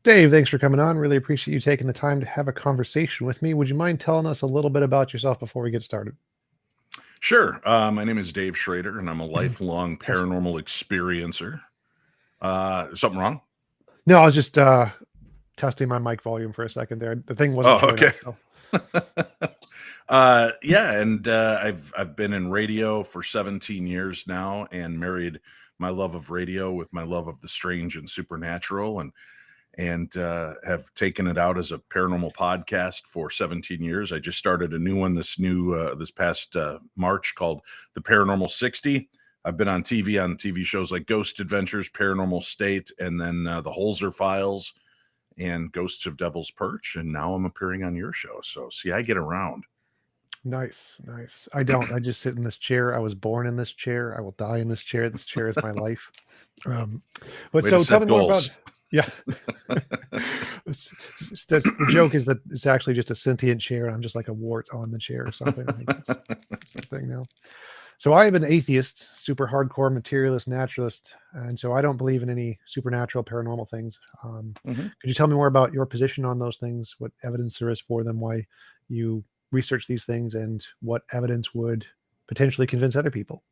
Dave, thanks for coming on. Really appreciate you taking the time to have a conversation with me. Would you mind telling us a little bit about yourself before we get started? Sure. My name is Dave Schrader, and I'm a lifelong Test. paranormal experiencer. Something wrong? No, I was just testing my mic volume for a second there. The thing wasn't Oh, showing okay. up, so Yeah, and I've been in radio for 17 years now, and married my love of radio with my love of the strange and supernatural, and have taken it out as a paranormal podcast for 17 years. I just started a new one this past March called The Paranormal 60. I've been on TV shows like Ghost Adventures, Paranormal State, and then The Holzer Files and Ghosts of Devil's Perch. And now I'm appearing on your show. So see, I get around. nice, nice. I don't. I just sit in this chair. I was born in this chair. I will die in this chair. This chair is my life. Um, but Way to so tell set me more about. goals. Yeah, the joke is that it's actually just a sentient chair. I'm just like a wart on the chair or something. I think that's the thing now. So I am an atheist, super hardcore materialist naturalist, and so I don't believe in any supernatural paranormal things. Mhm. Could you tell me more about your position on those things? What evidence there is for them? Why you research these things, and what evidence would potentially convince other people?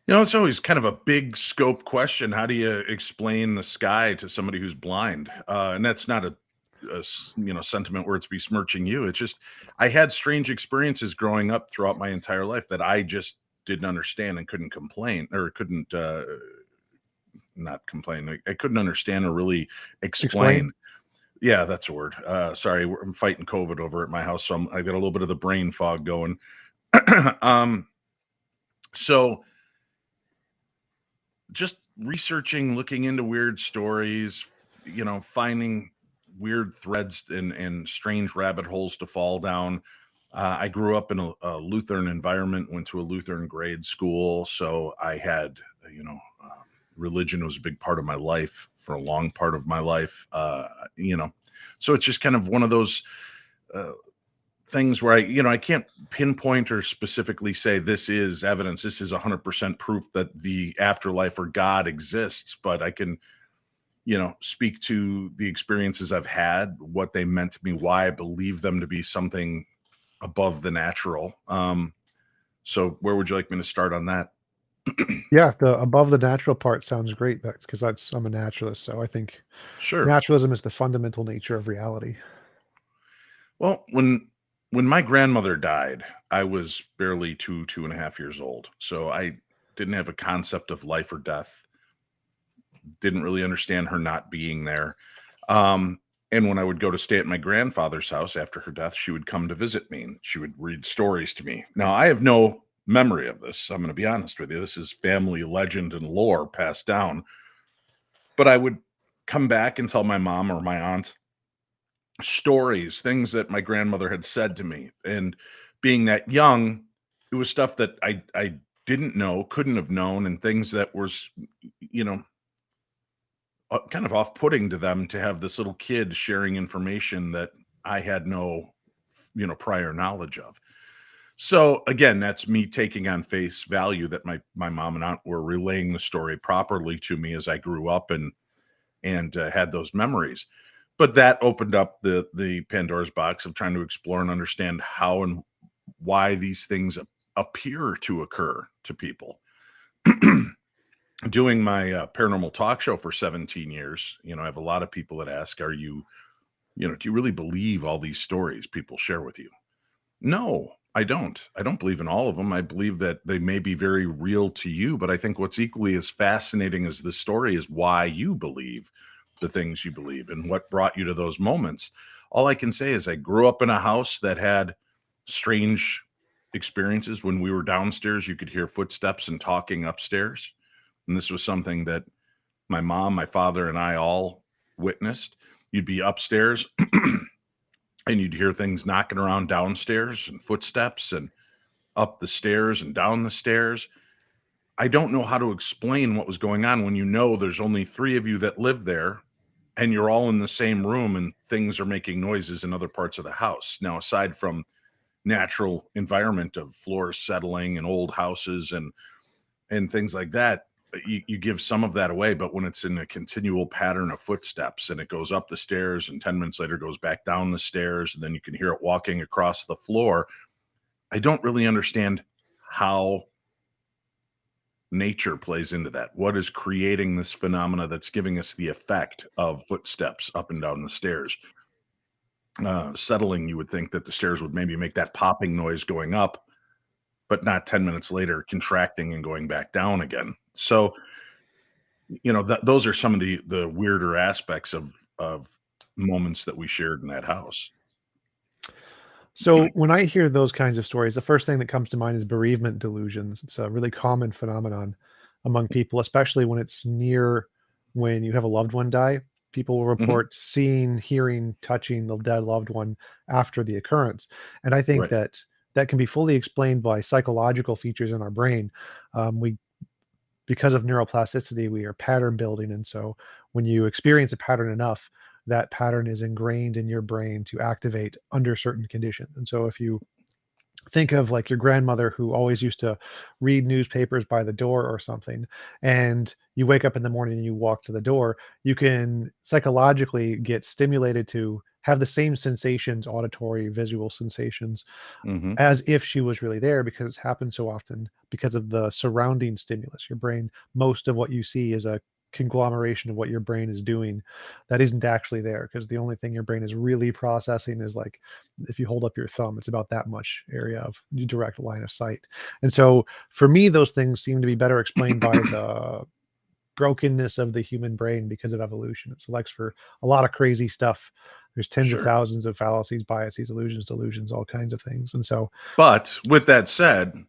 It's always kind of a big scope question. How do you explain the sky to somebody who's blind? And that's not a sentiment where it's besmirching you. It's just I had strange experiences growing up throughout my entire life that I just didn't understand and couldn't complain or couldn't not complain. I couldn't understand or really Explain. explain. Yeah, that's a word. Sorry, I'm fighting COVID over at my house, so I've got a little bit of the brain fog going. um, so just researching, looking into weird stories, finding weird threads and strange rabbit holes to fall down. I grew up in a Lutheran environment, went to a Lutheran grade school, so I had, religion was a big part of my life for a long part of my life. So it's just kind of one of those uh, things where I can't pinpoint or specifically say this is evidence, this is 100% proof that the afterlife or God exists, but I can, speak to the experiences I've had, what they meant to me, why I believe them to be something above the natural. So where would you like me to start on that? Yeah, the above the natural part sounds great. That's because I'm a naturalist, so I think Sure. naturalism is the fundamental nature of reality. Well, when my grandmother died, I was barely 2.5 years old. So I didn't have a concept of life or death, didn't really understand her not being there. Um, and when I would go to stay at my grandfather's house after her death, she would come to visit me and she would read stories to me. Now, I have no memory of this. I'm going to be honest with you. This is family legend and lore passed down. But I would come back and tell my mom or my aunt stories, things that my grandmother had said to me. And being that young, it was stuff that I didn't know, couldn't have known, and things that was, you know, kind of off-putting to them to have this little kid sharing information that I had no, prior knowledge of. So again, that's me taking on face value that my mom and aunt were relaying the story properly to me as I grew up and had those memories. But that opened up the Pandora's box of trying to explore and understand how and why these things appear to occur to people. Doing my paranormal talk show for 17 years, I have a lot of people that ask, do you really believe all these stories people share with you? No, I don't. I don't believe in all of them. I believe that they may be very real to you, but I think what's equally as fascinating as the story is why you believe the things you believe and what brought you to those moments. All I can say is I grew up in a house that had strange experiences. When we were downstairs, you could hear footsteps and talking upstairs. And this was something that my mom, my father, and I all witnessed. You'd be upstairs and you'd hear things knocking around downstairs and footsteps and up the stairs and down the stairs. I don't know how to explain what was going on when there's only three of you that live there and you're all in the same room and things are making noises in other parts of the house. Now, aside from, natural environment of floors settling and old houses and things like that, you give some of that away. But when it's in a continual pattern of footsteps and it goes up the stairs and 10 minutes later goes back down the stairs and then you can hear it walking across the floor, I don't really understand how nature plays into that. What is creating this phenomena that's giving us the effect of footsteps up and down the stairs? Settling, you would think that the stairs would maybe make that popping noise going up, but not 10 minutes later contracting and going back down again. So, those are some of the weirder aspects of moments that we shared in that house. So when I hear those kinds of stories, the first thing that comes to mind is bereavement delusions. It's a really common phenomenon among people, especially when it's near when you have a loved one die. People will Mhm. report seeing, hearing, touching the dead loved one after the occurrence. And I think Right. that that can be fully explained by psychological features in our brain. We Because of neuroplasticity, we are pattern building. And so when you experience a pattern enough, that pattern is ingrained in your brain to activate under certain conditions. And so if you think of like your grandmother who always used to read newspapers by the door or something, and you wake up in the morning and you walk to the door, you can psychologically get stimulated to have the same sensations, auditory, visual sensations, Mhm. as if she was really there, because it happens so often because of the surrounding stimulus. Your brain, most of what you see is a conglomeration of what your brain is doing that isn't actually there, because the only thing your brain is really processing is like if you hold up your thumb, it's about that much area of direct line of sight. And so for me, those things seem to be better explained by the brokenness of the human brain because of evolution. It selects for a lot of crazy stuff. There's tens of Sure. thousands of fallacies, biases, illusions, delusions, all kinds of things. And so But with that said,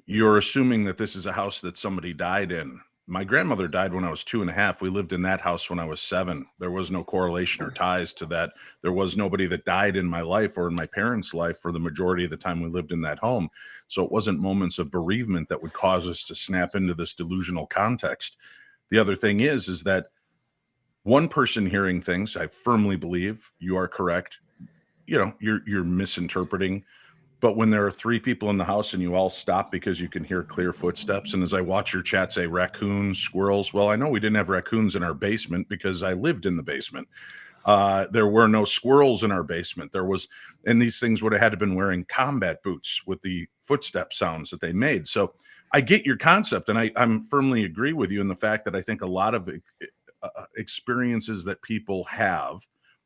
you're assuming that this is a house that somebody died in. My grandmother died when I was 2.5. We lived in that house when I was 7. There was no correlation or ties to that. There was nobody that died in my life or in my parents' life for the majority of the time we lived in that home. So it wasn't moments of bereavement that would cause us to snap into this delusional context. The other thing is that one person hearing things, I firmly believe you are correct. You're misinterpreting. But when there are 3 people in the house and you all stop because you can hear clear footsteps, and as I watch your chat say raccoons, squirrels, well, I know we didn't have raccoons in our basement because I lived in the basement. There were no squirrels in our basement. And these things would have had to been wearing combat boots with the footstep sounds that they made. So I get your concept, and I'm firmly agree with you in the fact that I think a lot of experiences that people have,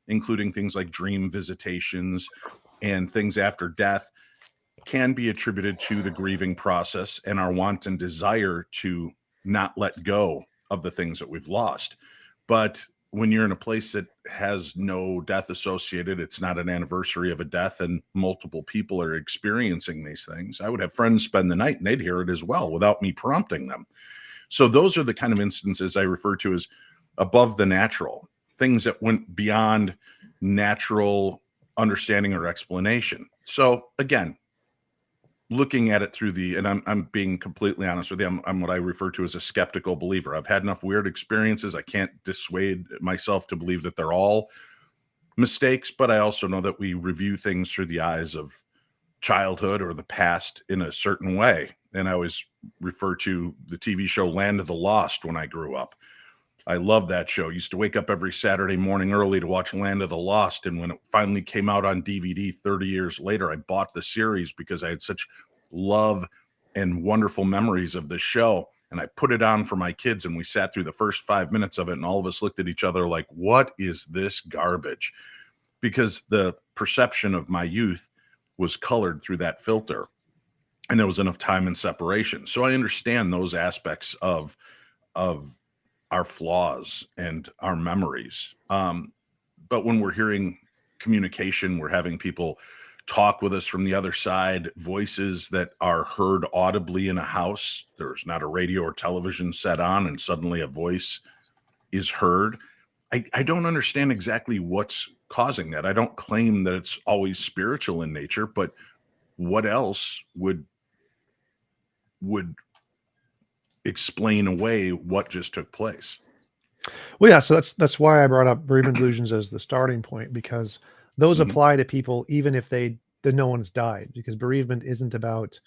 including things like dream visitations and things after death, can be attributed to the grieving process and our want and desire to not let go of the things that we've lost. But when you're in a place that has no death associated, it's not an anniversary of a death, and multiple people are experiencing these things, I would have friends spend the night and they'd hear it as well without me prompting them. So those are the kind of instances I refer to as above the natural, things that went beyond natural understanding or explanation. So again, looking at it through and I'm being completely honest with you, I'm what I refer to as a skeptical believer. I've had enough weird experiences. I can't dissuade myself to believe that they're all mistakes, but I also know that we review things through the eyes of childhood or the past in a certain way. And I always refer to the TV show Land of the Lost when I grew up. I love that show. Used to wake up every Saturday morning early to watch Land of the Lost. And when it finally came out on DVD 30 years later, I bought the series because I had such love and wonderful memories of the show. And I put it on for my kids, and we sat through the first 5 minutes of it, and all of us looked at each other like, what is this garbage? Because the perception of my youth was colored through that filter, and there was enough time and separation. So I understand those aspects of our flaws and our memories. But when we're hearing communication, we're having people talk with us from the other side, voices that are heard audibly in a house. There's not a radio or television set on, and suddenly a voice is heard. I don't understand exactly what's causing that. I don't claim that it's always spiritual in nature, but what else would explain away what just took place? well, yeah, so that's why I brought up bereavement delusions as the starting point, because those Mhm. apply to people even if they then no one's died, because bereavement isn't about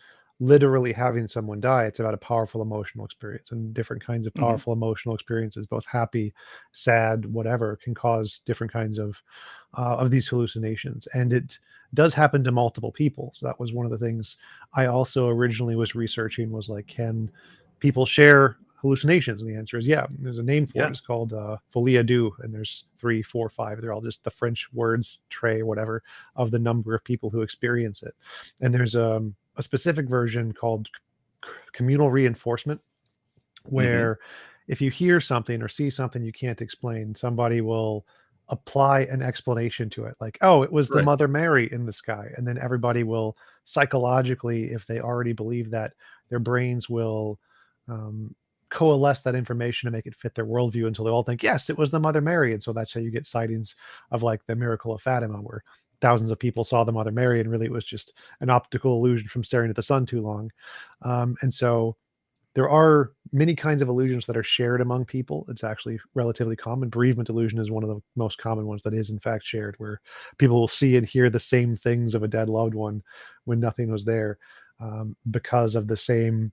literally having someone die. It's about a powerful emotional experience, and different kinds of Mhm. powerful emotional experiences, both happy, sad, whatever, can cause different kinds of these hallucinations. And it does happen to multiple people. So that was one of the things I also originally was researching, was like, can people share hallucinations? And the answer is yeah. There's a name for it. Yeah. It's called folie à deux, and there's 3, 4, 5. They're all just the French words, trait, whatever, of the number of people who experience it. And there's a specific version called communal reinforcement, Mhm. where if you hear something or see something you can't explain, somebody will apply an explanation to it, like, oh, it was the Right. Mother Mary in the sky. And then everybody will psychologically, if they already believe that, their brains will um, coalesce that information to make it fit their worldview, until they all think, yes, it was the Mother Mary. And so that's how you get sightings of, like, the miracle of Fatima, where thousands of people saw the Mother Mary, and really it was just an optical illusion from staring at the sun too long. And so there are many kinds of illusions that are shared among people. It's actually relatively common. Bereavement illusion is one of the most common ones that is in fact shared, where people will see and hear the same things of a dead loved one when nothing was there, because of the same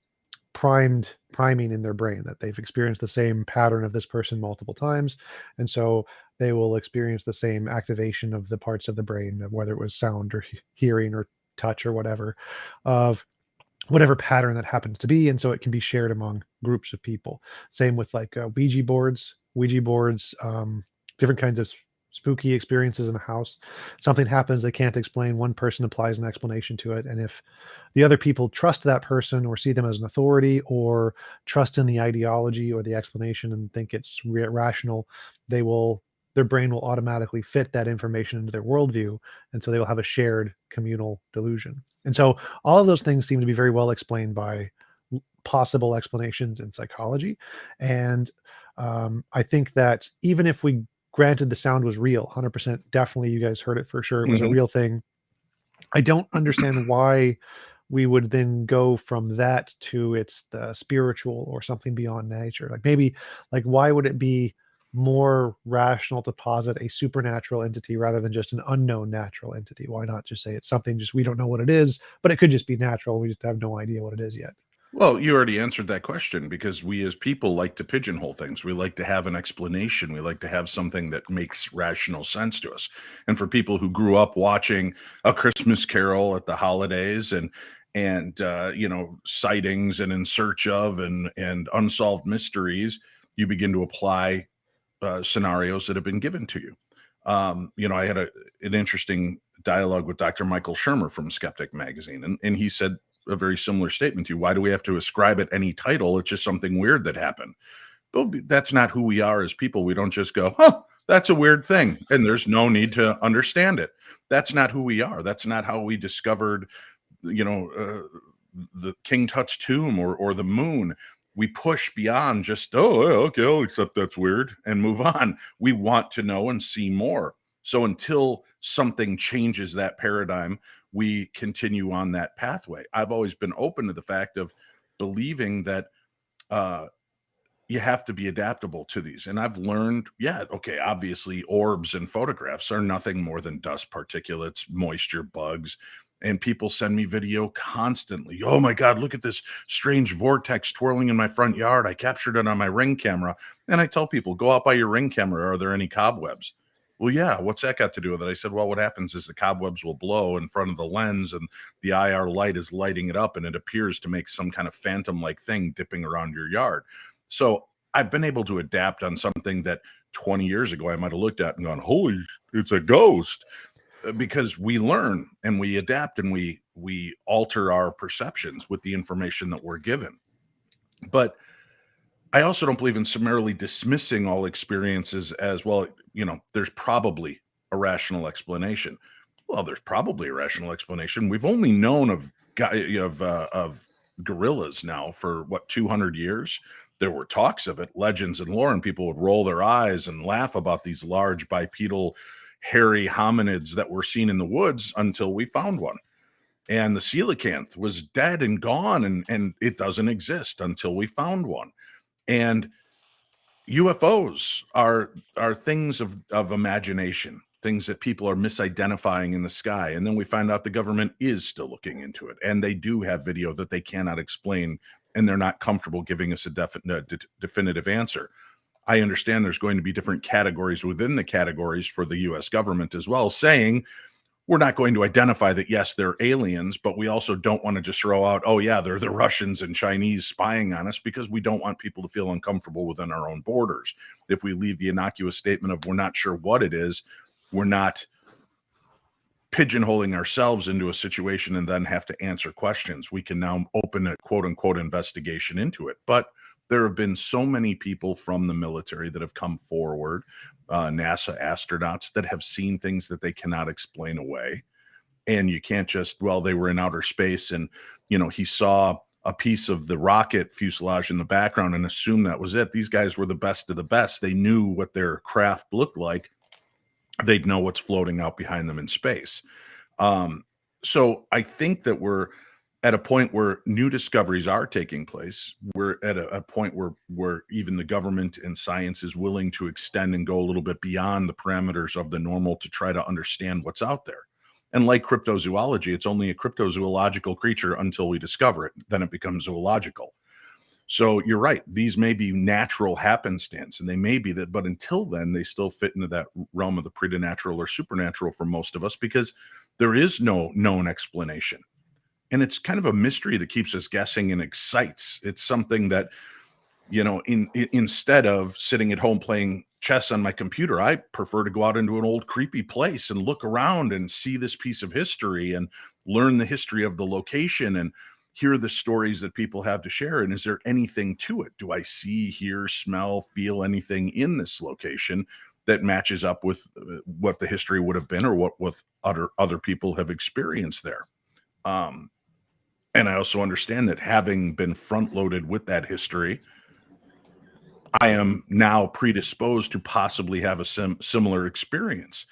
priming in their brain, that they've experienced the same pattern of this person multiple times. And so they will experience the same activation of the parts of the brain, whether it was sound or hearing or touch or whatever, of whatever pattern that happens to be. And so it can be shared among groups of people. Same with like Ouija boards, different kinds of spooky experiences in a house. Something happens they can't explain, one person applies an explanation to it, and if the other people trust that person, or see them as an authority, or trust in the ideology or the explanation and think it's rational, they will their brain will automatically fit that information into their worldview, and so they will have a shared communal delusion. And so all of those things seem to be very well explained by possible explanations in psychology. And I think that even if we granted the sound was real, 100%, definitely, you guys heard it for sure, it was a Mhm. real thing. I don't understand why we would then go from that to it's the spiritual or something beyond nature. Like, maybe, like, why would it be more rational to posit a supernatural entity rather than just an unknown natural entity? Why not just say it's something just we don't know what it is, but it could just be natural. We just have no idea what it is yet. Well, you already answered that question, because we as people like to pigeonhole things. We like to have an explanation. We like to have something that makes rational sense to us. And for people who grew up watching A Christmas Carol at the holidays, and sightings and In Search of and Unsolved Mysteries, you begin to apply scenarios that have been given to you. I had an interesting dialogue with Dr. Michael Shermer from Skeptic Magazine, and he said a very similar statement to you. Why do we have to ascribe it any title? It's just something weird that happened. But that's not who we are as people. We don't just go, "Huh, that's a weird thing," and there's no need to understand it. That's not who we are. That's not how we discovered, you know, the King Tut's tomb or the moon. We push beyond just, oh, yeah, okay, I'll accept that's weird and move on. We want to know and see more. So until something changes that paradigm, we continue on that pathway. I've always been open to the fact of believing that uh, you have to be adaptable to these. And I've learned, yeah, okay, obviously orbs and photographs are nothing more than dust particulates, moisture, bugs. And people send me video constantly. Oh my God, look at this strange vortex twirling in my front yard. I captured it on my Ring camera. And I tell people, go out by your Ring camera. Are there any cobwebs? Well, yeah, what's that got to do with it? I said, well, what happens is the cobwebs will blow in front of the lens, and the IR light is lighting it up, and it appears to make some kind of phantom like thing dipping around your yard. So I've been able to adapt on something that 20 years ago I might have looked at and gone, "Holy, it's a ghost," because we learn and we adapt and we alter our perceptions with the information that we're given. But I also don't believe in summarily dismissing all experiences as well. There's probably a rational explanation. Well, there's probably a rational explanation. We've only known of gorillas now for what, 200 years. There were talks of it, legends and lore, and people would roll their eyes and laugh about these large bipedal hairy hominids that were seen in the woods until we found one. And the coelacanth was dead and gone, and it doesn't exist until we found one. And UFOs are things of imagination. things that people are misidentifying in the sky. And then we find out the government is still looking into it. And they do have video that they cannot explain, and they're not comfortable giving us a definitive answer. I understand there's going to be different categories within the categories for the US government as well, saying we're not going to identify that, yes, they're aliens, but we also don't want to just throw out, oh, yeah, they're the Russians and Chinese spying on us, because we don't want people to feel uncomfortable within our own borders. If we leave the innocuous statement of we're not sure what it is, we're not pigeonholing ourselves into a situation and then have to answer questions. We can now open a quote unquote investigation into it. But there have been so many people from the military that have come forward, NASA astronauts that have seen things that they cannot explain away. And you can't just, well, they were in outer space and, he saw a piece of the rocket fuselage in the background and assume that was it. These guys were the best of the best. They knew what their craft looked like. They'd know what's floating out behind them in space. So I think that we're at a point where new discoveries are taking place. We're at a point where even the government and science is willing to extend and go a little bit beyond the parameters of the normal to try to understand what's out there. And like cryptozoology, it's only a cryptozoological creature until we discover it. Then it becomes zoological. So you're right. These may be natural happenstance, and they may be that, but until then, they still fit into that realm of the preternatural or supernatural for most of us, because there is no known explanation. And it's kind of a mystery that keeps us guessing and excites. It's something that, instead of sitting at home playing chess on my computer, I prefer to go out into an old creepy place and look around and see this piece of history and learn the history of the location and hear the stories that people have to share. And is there anything to it? Do I see, hear, smell, feel anything in this location that matches up with what the history would have been, or what other people have experienced there? And I also understand that, having been front loaded with that history, I am now predisposed to possibly have a similar experience.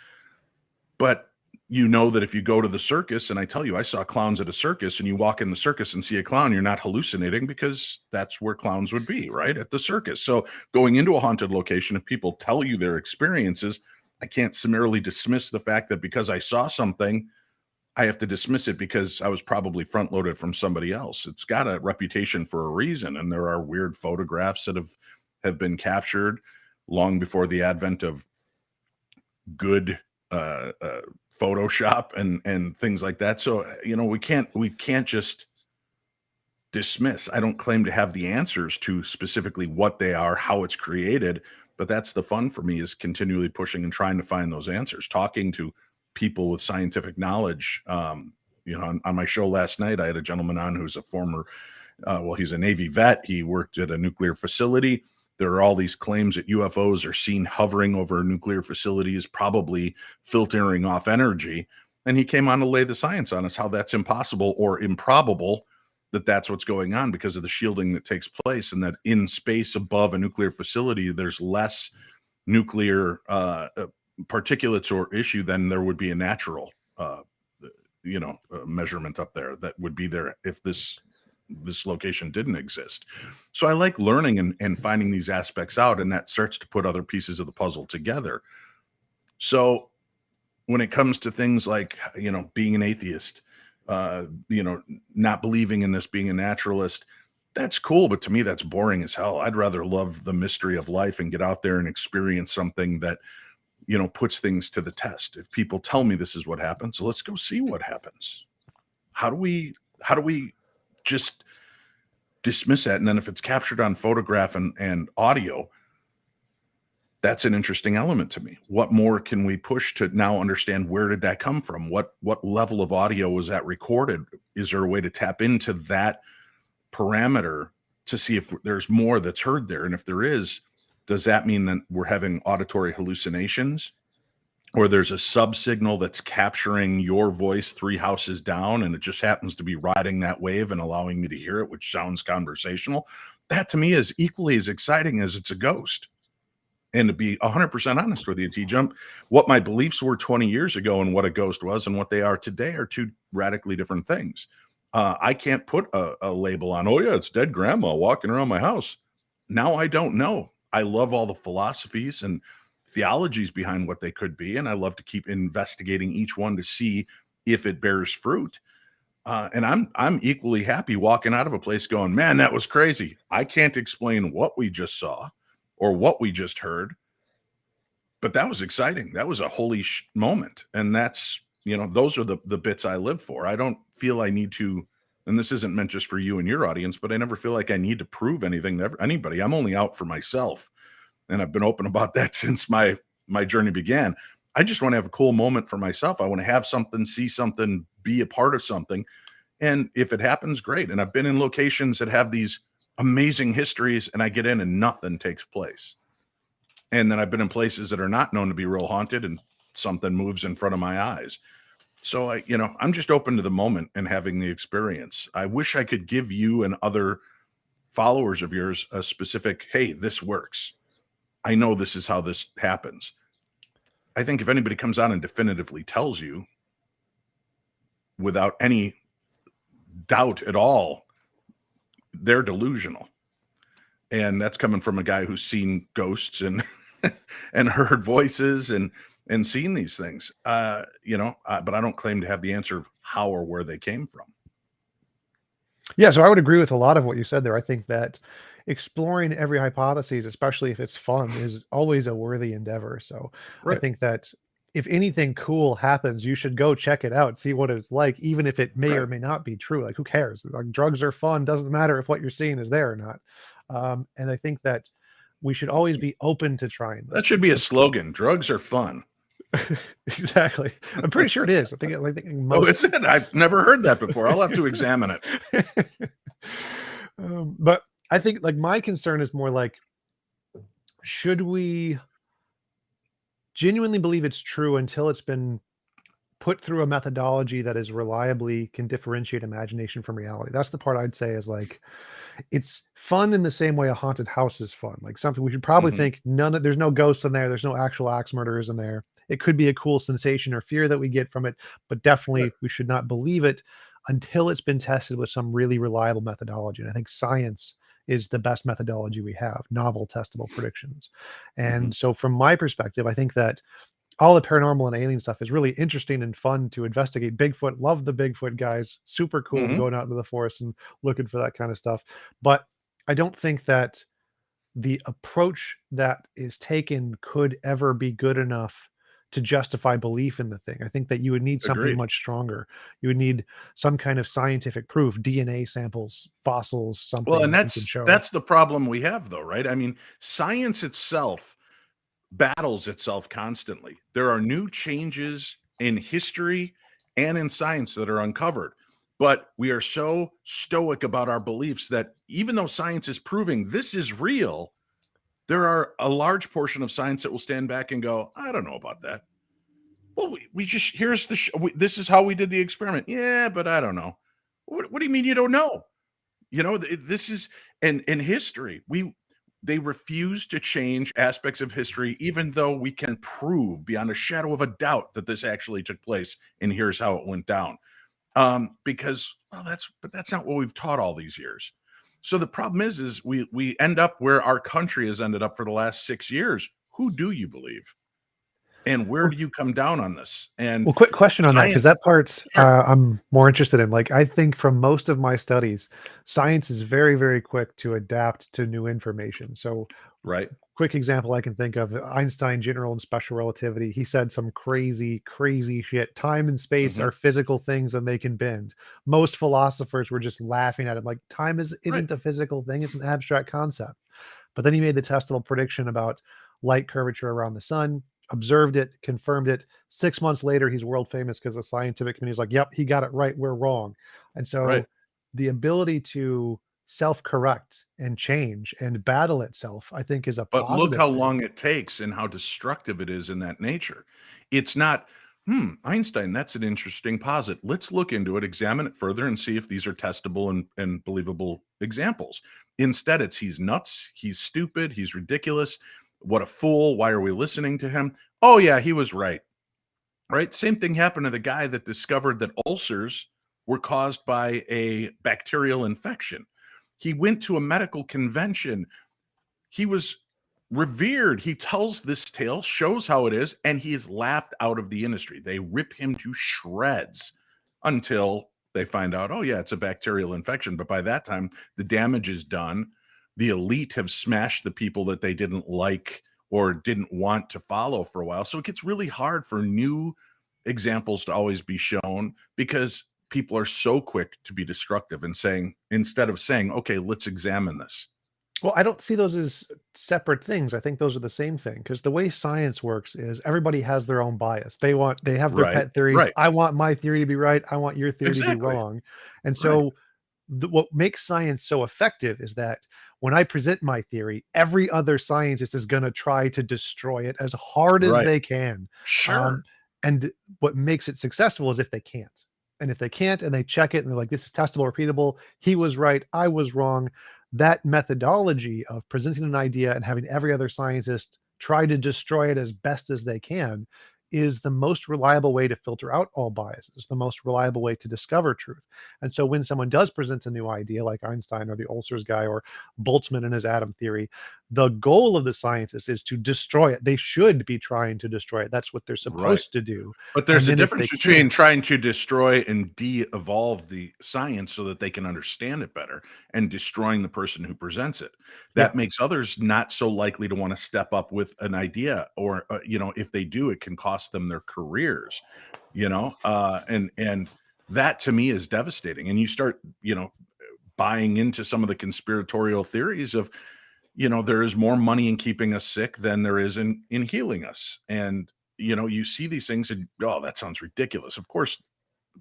But that if you go to the circus, and I tell you, I saw clowns at a circus, and you walk in the circus and see a clown, you're not hallucinating, because that's where clowns would be, right? At the circus. So going into a haunted location, if people tell you their experiences, I can't summarily dismiss the fact that because I saw something, I have to dismiss it because I was probably front loaded from somebody else. It's got a reputation for a reason. And there are weird photographs that have been captured long before the advent of good Photoshop and things like that. So, we can't just dismiss. I don't claim to have the answers to specifically what they are, how it's created, but that's the fun for me, is continually pushing and trying to find those answers, talking to people with scientific knowledge. On my show last night, I had a gentleman on who's a former, he's a Navy vet. He worked at a nuclear facility. There are all these claims that UFOs are seen hovering over nuclear facilities, probably filtering off energy. And he came on to lay the science on us, how that's impossible or improbable, that that's what's going on because of the shielding that takes place, and that in space above a nuclear facility, there's less nuclear particulates or issue than there would be a natural measurement up there that would be there if this location didn't exist. So I like learning and finding these aspects out, and that starts to put other pieces of the puzzle together. So when it comes to things like, being an atheist, not believing in this, being a naturalist, that's cool. But to me, that's boring as hell. I'd rather love the mystery of life and get out there and experience something that, puts things to the test. If people tell me this is what happens, let's go see what happens. How do we just dismiss that? And then if it's captured on photograph and audio, that's an interesting element to me. What more can we push to now understand, where did that come from? What level of audio was that recorded? Is there a way to tap into that parameter to see if there's more that's heard there? And if there is, does that mean that we're having auditory hallucinations, or there's a sub signal that's capturing your voice 3 houses down, and it just happens to be riding that wave and allowing me to hear it, which sounds conversational? That to me is equally as exciting as it's a ghost. And to be 100% honest with you, T-Jump, what my beliefs were 20 years ago and what a ghost was and what they are today are two radically different things. I can't put a label on, oh yeah, it's dead grandma walking around my house. Now I don't know. I love all the philosophies, and theologies behind what they could be, and I love to keep investigating each one to see if it bears fruit. And I'm equally happy walking out of a place going, man, that was crazy. I can't explain what we just saw or what we just heard, but that was exciting. That was a holy moment. And that's, those are the bits I live for. I don't feel I need to, and this isn't meant just for you and your audience, but I never feel like I need to prove anything to anybody. I'm only out for myself. And I've been open about that since my journey began. I just want to have a cool moment for myself. I want to have something, see something, be a part of something. And if it happens, great. And I've been in locations that have these amazing histories, and I get in and nothing takes place. And then I've been in places that are not known to be real haunted, and something moves in front of my eyes. So I'm just open to the moment and having the experience. I wish I could give you and other followers of yours a specific, hey, this works. I know this is how this happens. I think if anybody comes out and definitively tells you without any doubt at all, they're delusional. And that's coming from a guy who's seen ghosts and and heard voices and seen these things. But I don't claim to have the answer of how or where they came from. Yeah, so I would agree with a lot of what you said there. I think that exploring every hypothesis, especially if it's fun, is always a worthy endeavor. So I think that if anything cool happens, you should go check it out, see what it's like, even if it may or may not be true. Like, who cares? Like, drugs are fun. Doesn't matter if what you're seeing is there or not. And I think that we should always be open to trying this. That should be a slogan. Drugs are fun. Exactly. I'm pretty sure it is. I think is it? I've never heard that before. I'll have to examine it. But I think, like, my concern is more like, should we genuinely believe it's true until it's been put through a methodology that is reliably can differentiate imagination from reality? That's the part I'd say is like, it's fun in the same way a haunted house is fun. Like, something we should probably think there's no ghosts in there. There's no actual axe murderers in there. It could be a cool sensation or fear that we get from it, but definitely we should not believe it until it's been tested with some really reliable methodology. And I think science is the best methodology we have, novel testable predictions. And so from my perspective, I think that all the paranormal and alien stuff is really interesting and fun to investigate. Bigfoot, love the Bigfoot guys, super cool going out into the forest and looking for that kind of stuff. But I don't think that the approach that is taken could ever be good enough to justify belief in the thing. I think that you would need something much stronger. You would need some kind of scientific proof, DNA samples, fossils, something. Well, and that's the problem we have, though, right? I mean, science itself battles itself constantly. There are new changes in history and in science that are uncovered, but we are so stoic about our beliefs that even though science is proving this is real, there are a large portion of science that will stand back and go, I don't know about that. Well, we just, here's this is how we did the experiment. Yeah, but I don't know. What do you mean you don't know? This is, and in history, they refuse to change aspects of history, even though we can prove beyond a shadow of a doubt that this actually took place, and here's how it went down. Because, well, that's not what we've taught all these years. So the problem is we end up where our country has ended up for the last 6 years. Who do you believe? And where do you come down on this? And quick question on that, because that part I'm more interested in. Like, I think from most of my studies, science is very, very quick to adapt to new information. So, quick example I can think of: Einstein, general and special relativity. He said some crazy, crazy shit. Time and space are physical things, and they can bend. Most philosophers were just laughing at him, like, time isn't a physical thing; it's an abstract concept. But then he made the testable prediction about light curvature around the sun. Observed it, confirmed it. 6 months later, he's world famous because the scientific community is like, yep, he got it right, we're wrong. And so the ability to self-correct and change and battle itself, I think, is a positive. But look how long it takes and how destructive it is in that nature. It's not, Einstein, that's an interesting posit. Let's look into it, examine it further, and see if these are testable and believable examples. Instead, it's he's nuts, he's stupid, he's ridiculous. What a fool. Why are we listening to him? Oh, yeah, he was right. Right? Same thing happened to the guy that discovered that ulcers were caused by a bacterial infection. He went to a medical convention. He was revered. He tells this tale, shows how it is, and he is laughed out of the industry. They rip him to shreds until they find out, oh yeah, it's a bacterial infection. But by that time, the damage is done. The elite have smashed the people that they didn't like or didn't want to follow for a while. So it gets really hard for new examples to always be shown because people are so quick to be destructive and saying, instead of saying, okay, let's examine this. Well, I don't see those as separate things. I think those are the same thing because the way science works is everybody has their own bias. They have their Right. pet theories. Right. I want my theory to be right. I want your theory to be Exactly. wrong. And Right. so what makes science so effective is that when I present my theory, every other scientist is going to try to destroy it as hard as Right. they can. Sure. Um, and what makes it successful is if they can't. And if they can't and they check it and they're like, this is testable, repeatable, he was right, I was wrong. That methodology of presenting an idea and having every other scientist try to destroy it as best as they can is the most reliable way to filter out all biases, the most reliable way to discover truth. And so when someone does present a new idea like Einstein or the ulcers guy or Boltzmann and his atom theory, the goal of the scientist is to destroy it. They should be trying to destroy it. That's what they're Right. supposed to do. But And there's a then if they difference between can't, trying to destroy and de-evolve the science so that they can understand it better and destroying the person who presents it. yeah, That makes others not so likely to want to step up with an idea or, if they do, it can cost them their careers, and that to me is devastating. And you start, buying into some of the conspiratorial theories of, there is more money in keeping us sick than there is in healing us. And, you see these things and, oh, that sounds ridiculous. Of course,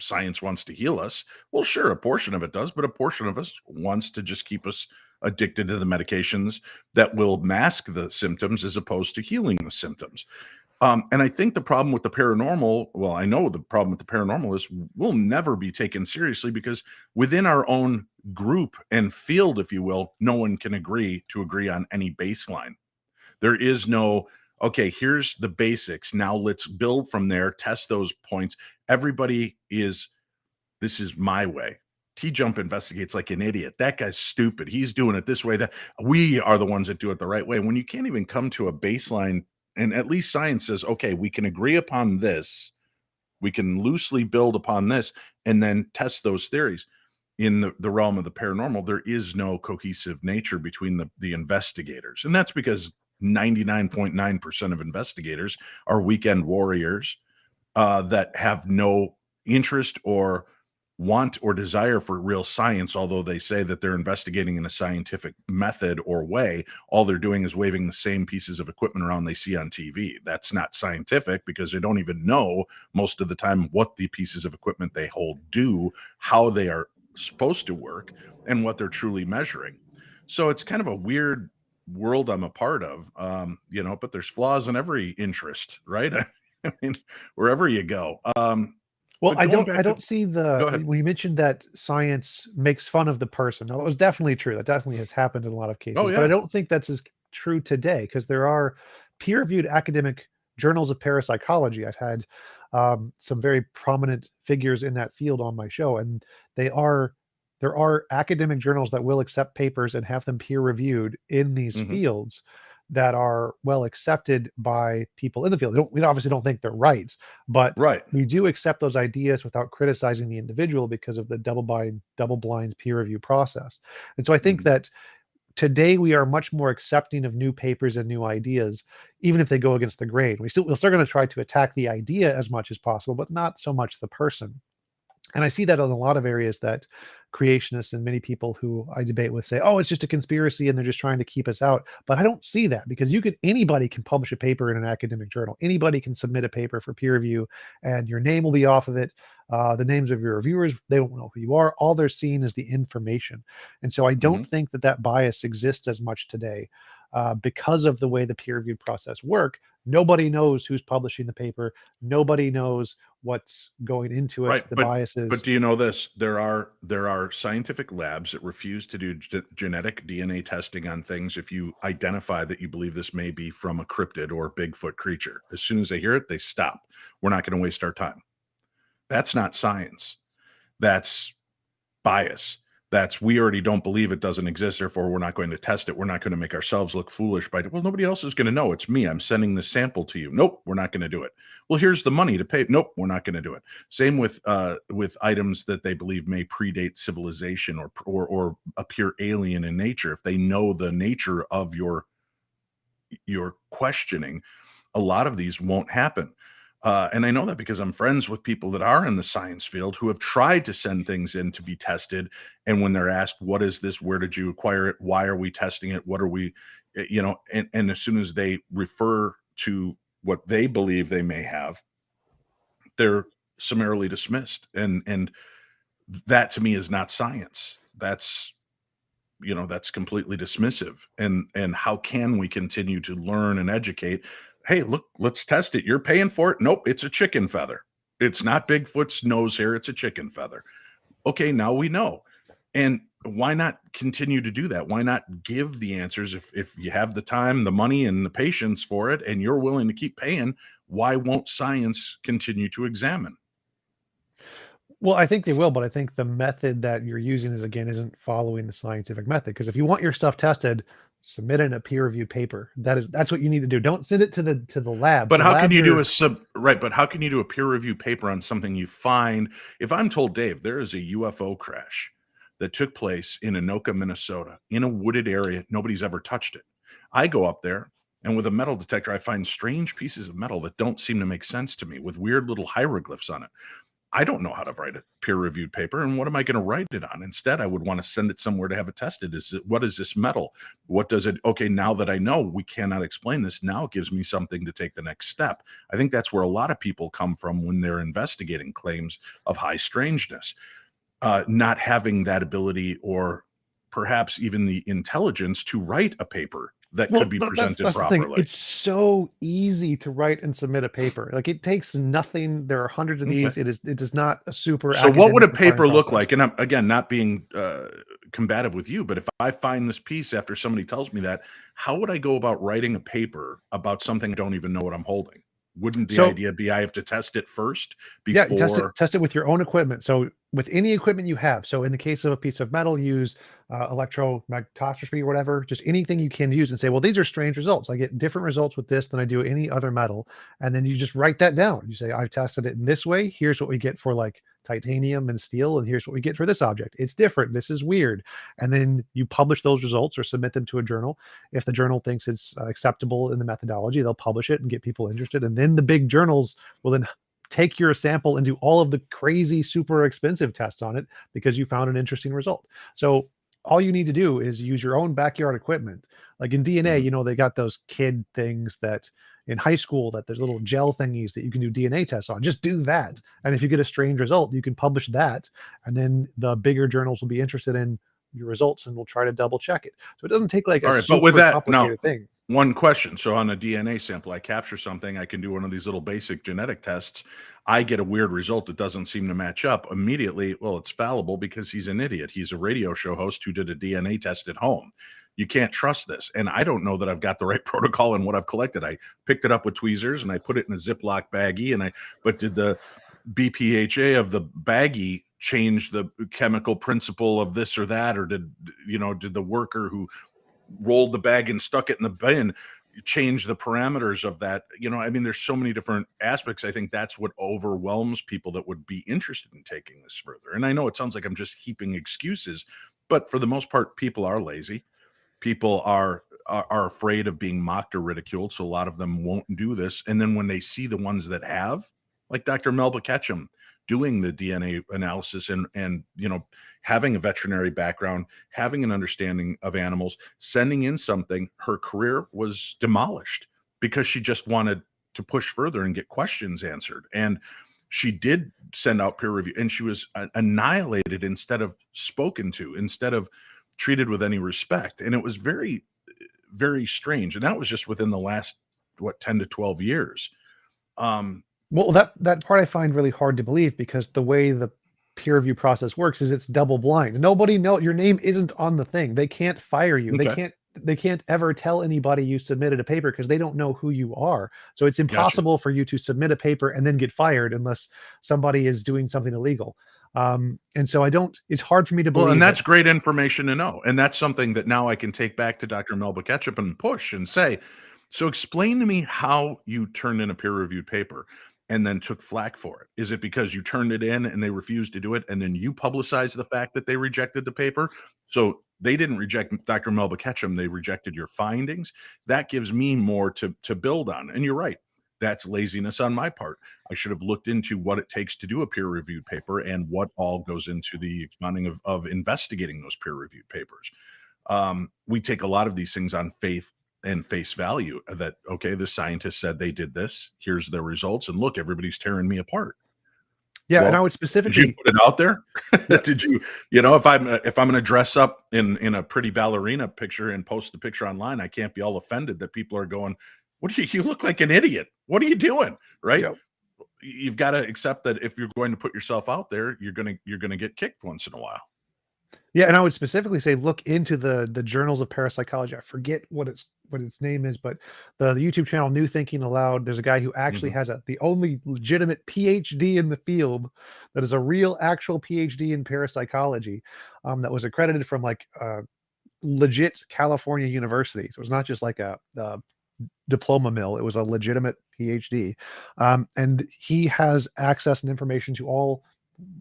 science wants to heal us. Well, sure, a portion of it does, but a portion of us wants to just keep us addicted to the medications that will mask the symptoms as opposed to healing the symptoms. And I think the problem with the paranormal, well, I know the problem with the paranormal is we'll never be taken seriously because within our own group and field, if you will, no one can agree on any baseline. There is no, okay, here's the basics. Now let's build from there, test those points. Everybody is, this is my way. T Jump investigates like an idiot. That guy's stupid. He's doing it this way. That we are the ones that do it the right way. When you can't even come to a baseline, and at least science says, okay, we can agree upon this, we can loosely build upon this, and then test those theories. In the realm of the paranormal, there is no cohesive nature between the investigators. And that's because 99.9% of investigators are weekend warriors that have no interest or want or desire for real science, although they say that they're investigating in a scientific method or way. All they're doing is waving the same pieces of equipment around they see on TV. That's not scientific because they don't even know most of the time what the pieces of equipment they hold do, how they are supposed to work, and what they're truly measuring. So it's kind of a weird world I'm a part of, but there's flaws in every interest, right? I mean, wherever you go. well, But I going don't back I to, don't see go ahead. when you mentioned that science makes fun of the person. Now, it was definitely true. That definitely has happened in a lot of Oh cases, but I yeah. don't think that's as true today because there are peer-reviewed academic journals of parapsychology. I've had some very prominent figures in that field on my show, and they are there are academic journals that will accept papers and have them peer-reviewed in these Mhm. fields that are well accepted by people in the field. We obviously don't think they're right, but Right. we do accept those ideas without criticizing the individual because of the double blind peer review process. And so I think Mhm. that today we are much more accepting of new papers and new ideas, even if they go against the grain. We're still going to try to attack the idea as much as possible, but not so much the person. And I see that in a lot of areas that creationists and many people who I debate with say, "Oh, it's just a conspiracy and they're just trying to keep us out." But I don't see that because anybody can publish a paper in an academic journal. Anybody can submit a paper for peer review and your name will be off of it. The names of your reviewers, they don't know who you are. All they're seeing is the information. And so I don't Mhm. think that bias exists as much today because of the way the peer review process work. Nobody knows who's publishing the paper. Nobody knows what's going into it, Right. the But biases. do you know this? There are scientific labs that refuse to do genetic DNA testing on things if you identify that you believe this may be from a cryptid or Bigfoot creature. As soon as they hear it, they stop. We're not going to waste our time. That's not science. That's bias. That's, we already don't believe it doesn't exist, therefore we're not going to test it. We're not going to make ourselves look foolish by, well, nobody else is going to know. It's me. I'm sending the sample to you. Nope, we're not going to do it. Well, here's the money to pay. Nope, we're not going to do it. Same with items that they believe may predate civilization or appear alien in nature. If they know the nature of your questioning, a lot of these won't happen. And I know that because I'm friends with people that are in the science field who have tried to send things in to be tested. And when they're asked, what is this? Where did you acquire it? Why are we testing it? What are we, and as soon as they refer to what they believe they may have, they're summarily dismissed. And that to me is not science. That's completely dismissive. And how can we continue to learn and educate? Hey, look, let's test it. You're paying for it. Nope, it's a chicken feather. It's not Bigfoot's nose hair. It's a chicken feather. Okay, now we know. And why not continue to do that? Why not give the answers? If you have the time, the money, and the patience for it, and you're willing to keep paying, why won't science continue to examine? Well, I think they will, but I think the method that you're using isn't following the scientific method. Because if you want your stuff tested, submit in a peer-reviewed paper. That's what you need to do. Don't send it to the lab. But The how can labs you do are- But how can you do a peer review paper on something you find? If I'm told, Dave, there is a UFO crash that took place in Anoka, Minnesota, in a wooded area, nobody's ever touched it. I go up there, and with a metal detector, I find strange pieces of metal that don't seem to make sense to me with weird little hieroglyphs on it. I don't know how to write a peer-reviewed paper, and what am I going to write it on? Instead, I would want to send it somewhere to have it tested. What is this metal? What does it? Okay, now that I know we cannot explain this, now it gives me something to take the next step. I think that's where a lot of people come from when they're investigating claims of high strangeness, not having that ability or perhaps even the intelligence to write a paper that could be presented that's the thing. properly. It's so easy to write and submit a paper. Like, it takes nothing. There are hundreds of these. It is not a super. So what would a academic refined paper look process. like? And I'm, again, not being combative with you, but if I find this piece after somebody tells me that, how would I go about writing a paper about something I don't even know what I'm holding? Wouldn't the idea be I have to test it first before? Yeah, test it with your own equipment. So with any equipment you have. So in the case of a piece of metal, use electromagnetoscopy or whatever, just anything you can use, and say, well, these are strange results. I get different results with this than I do any other metal. And then you just write that down. You say, I've tested it in this way. Here's what we get for like titanium and steel, and here's what we get for this object. It's different. This is weird. And then you publish those results or submit them to a journal. If the journal thinks it's acceptable in the methodology, they'll publish it and get people interested. And then the big journals will then take your sample and do all of the crazy, super expensive tests on it because you found an interesting result. So all you need to do is use your own backyard equipment. Like in DNA, they got those kid things that in high school, that there's little gel thingies that you can do DNA tests on. Just do that. And if you get a strange result, you can publish that. And then the bigger journals will be interested in your results and will try to double check it. So it doesn't take like a super complicated thing. One question. So on a DNA sample, I capture something. I can do one of these little basic genetic tests. I get a weird result that doesn't seem to match up immediately. Well, it's fallible because he's an idiot. He's a radio show host who did a DNA test at home. You can't trust this. And I don't know that I've got the right protocol in what I've collected. I picked it up with tweezers and I put it in a Ziploc baggie. But did the BPHA of the baggie change the chemical principle of this or that? Or did the worker who rolled the bag and stuck it in the bin change the parameters of that? There's so many different aspects. I think that's what overwhelms people that would be interested in taking this further. And I know it sounds like I'm just heaping excuses, but for the most part, people are lazy. People are afraid of being mocked or ridiculed, so a lot of them won't do this. And then when they see the ones that have, like Dr. Melba Ketchum, doing the DNA analysis and having a veterinary background, having an understanding of animals, sending in something, her career was demolished because she just wanted to push further and get questions answered. And she did send out peer review, and she was annihilated instead of spoken to, instead of treated with any respect. And it was very, very strange. And that was just within the last 10 to 12 years. Well, that part I find really hard to believe, because the way the peer review process works is it's double blind. Nobody knows, your name isn't on the thing. They can't fire you. Okay. They can't ever tell anybody you submitted a paper because they don't know who you are. So it's impossible for you to submit a paper and then get fired unless somebody is doing something illegal. And so it's hard for me to Well, and believe that. that's great information to know, and that's something that now I can take back to Dr. Melba Ketchup and push and say, "So explain to me how you turned in a peer-reviewed paper and then took flack for it. Is it because you turned it in and they refused to do it, and then you publicized the fact that they rejected the paper? So they didn't reject Dr. Melba Ketchum, they rejected your findings? That gives me more to build on." And you're right, that's laziness on my part. I should have looked into what it takes to do a peer-reviewed paper and what all goes into the expounding of investigating those peer-reviewed papers. We take a lot of these things on faith and face value that, okay, the scientist said they did this. Here's the results. And look, everybody's tearing me apart. Yeah, and I Well, would did you specifically, put it out there? yeah, Did you, if I'm going to dress up in a pretty ballerina picture and post the picture online, I can't be all offended that people are going, "What do you look like an idiot. What are you doing?" Right? yeah. You've got to accept that if you're going to put yourself out there, you're going to get kicked once in a while. Yeah, and I would specifically say look into the journals of parapsychology. I forget what its name is, but the YouTube channel New Thinking Aloud. There's a guy who actually Mhm. has the only legitimate PhD in the field, that is a real actual PhD in parapsychology, that was accredited from like legit California university. So it's not just like a diploma mill. It was a legitimate PhD, and he has access and information to all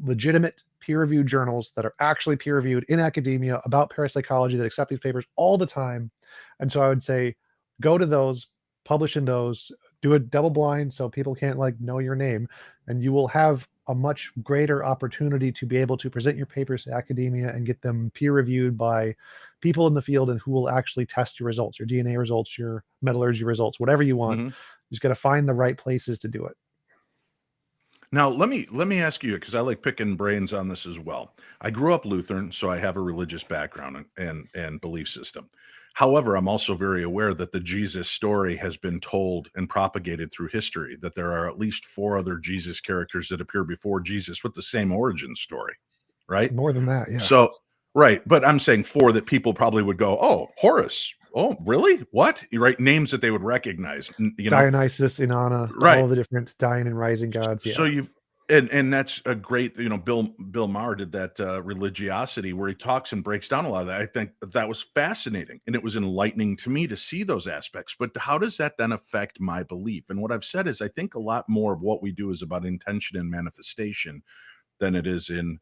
legitimate peer-reviewed journals that are actually peer-reviewed in academia about parapsychology that accept these papers all the time. And so I would say, go to those, publish in those, do it double blind so people can't like know your name, and you will have a much greater opportunity to be able to present your papers to academia and get them peer reviewed by people in the field and who will actually test your results, your DNA results, your metallurgy results, whatever you want. Mhm. You just got to find the right places to do it. Now, let me ask you, because I like picking brains on this as well. I grew up Lutheran, so I have a religious background and belief system. However, I'm also very aware that the Jesus story has been told and propagated through history, that there are at least four other Jesus characters that appear before Jesus with the same origin story, right? More than that, yeah. So, right, but I'm saying four that people probably would go, "Oh, Horus. Oh, really? What?" You write names that they would recognize, Dionysus, Inanna, right. all the different dying and rising gods. So Yeah. you've and that's a great, Bill Maher did that religiosity where he talks and breaks down a lot of that. I think that was fascinating and it was enlightening to me to see those aspects. But how does that then affect my belief? And what I've said is I think a lot more of what we do is about intention and manifestation than it is in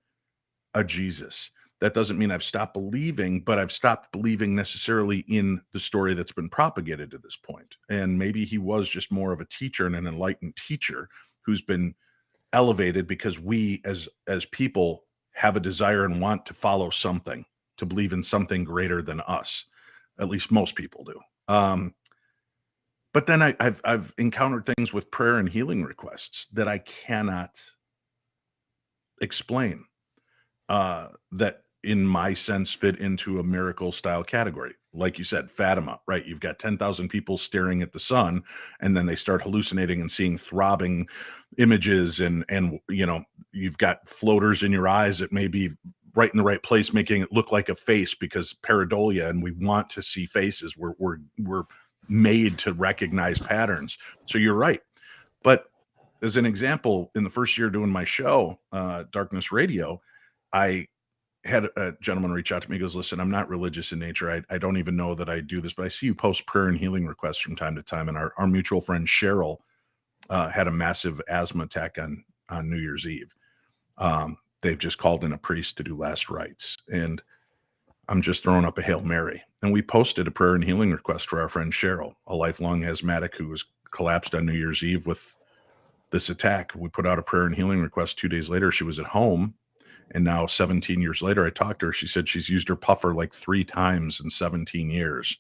a Jesus. That doesn't mean I've stopped believing, but I've stopped believing necessarily in the story that's been propagated to this point. And maybe he was just more of a teacher and an enlightened teacher who's been elevated because we as people have a desire and want to follow something, to believe in something greater than us. At least most people do. But then I've encountered things with prayer and healing requests that I cannot explain, that in my sense fit into a miracle style category. Like you said, Fatima, right? You've got 10,000 people staring at the sun, and then they start hallucinating and seeing throbbing images, and you've got floaters in your eyes that may be right in the right place, making it look like a face because pareidolia, and we want to see faces. We're made to recognize patterns. So you're right. But as an example, in the first year doing my show, Darkness Radio, I had a gentleman reach out to me. He goes, "Listen, I'm not religious in nature. I don't even know that I do this, but I see you post prayer and healing requests from time to time." And our mutual friend Cheryl had a massive asthma attack on New Year's Eve. They've just called in a priest to do last rites, and I'm just throwing up a Hail Mary. And we posted a prayer and healing request for our friend Cheryl, a lifelong asthmatic who was collapsed on New Year's Eve with this attack. We put out a prayer and healing request. 2 days later, she was at home. And now 17 years later, I talked to her. She said she's used her puffer like 3 times in 17 years.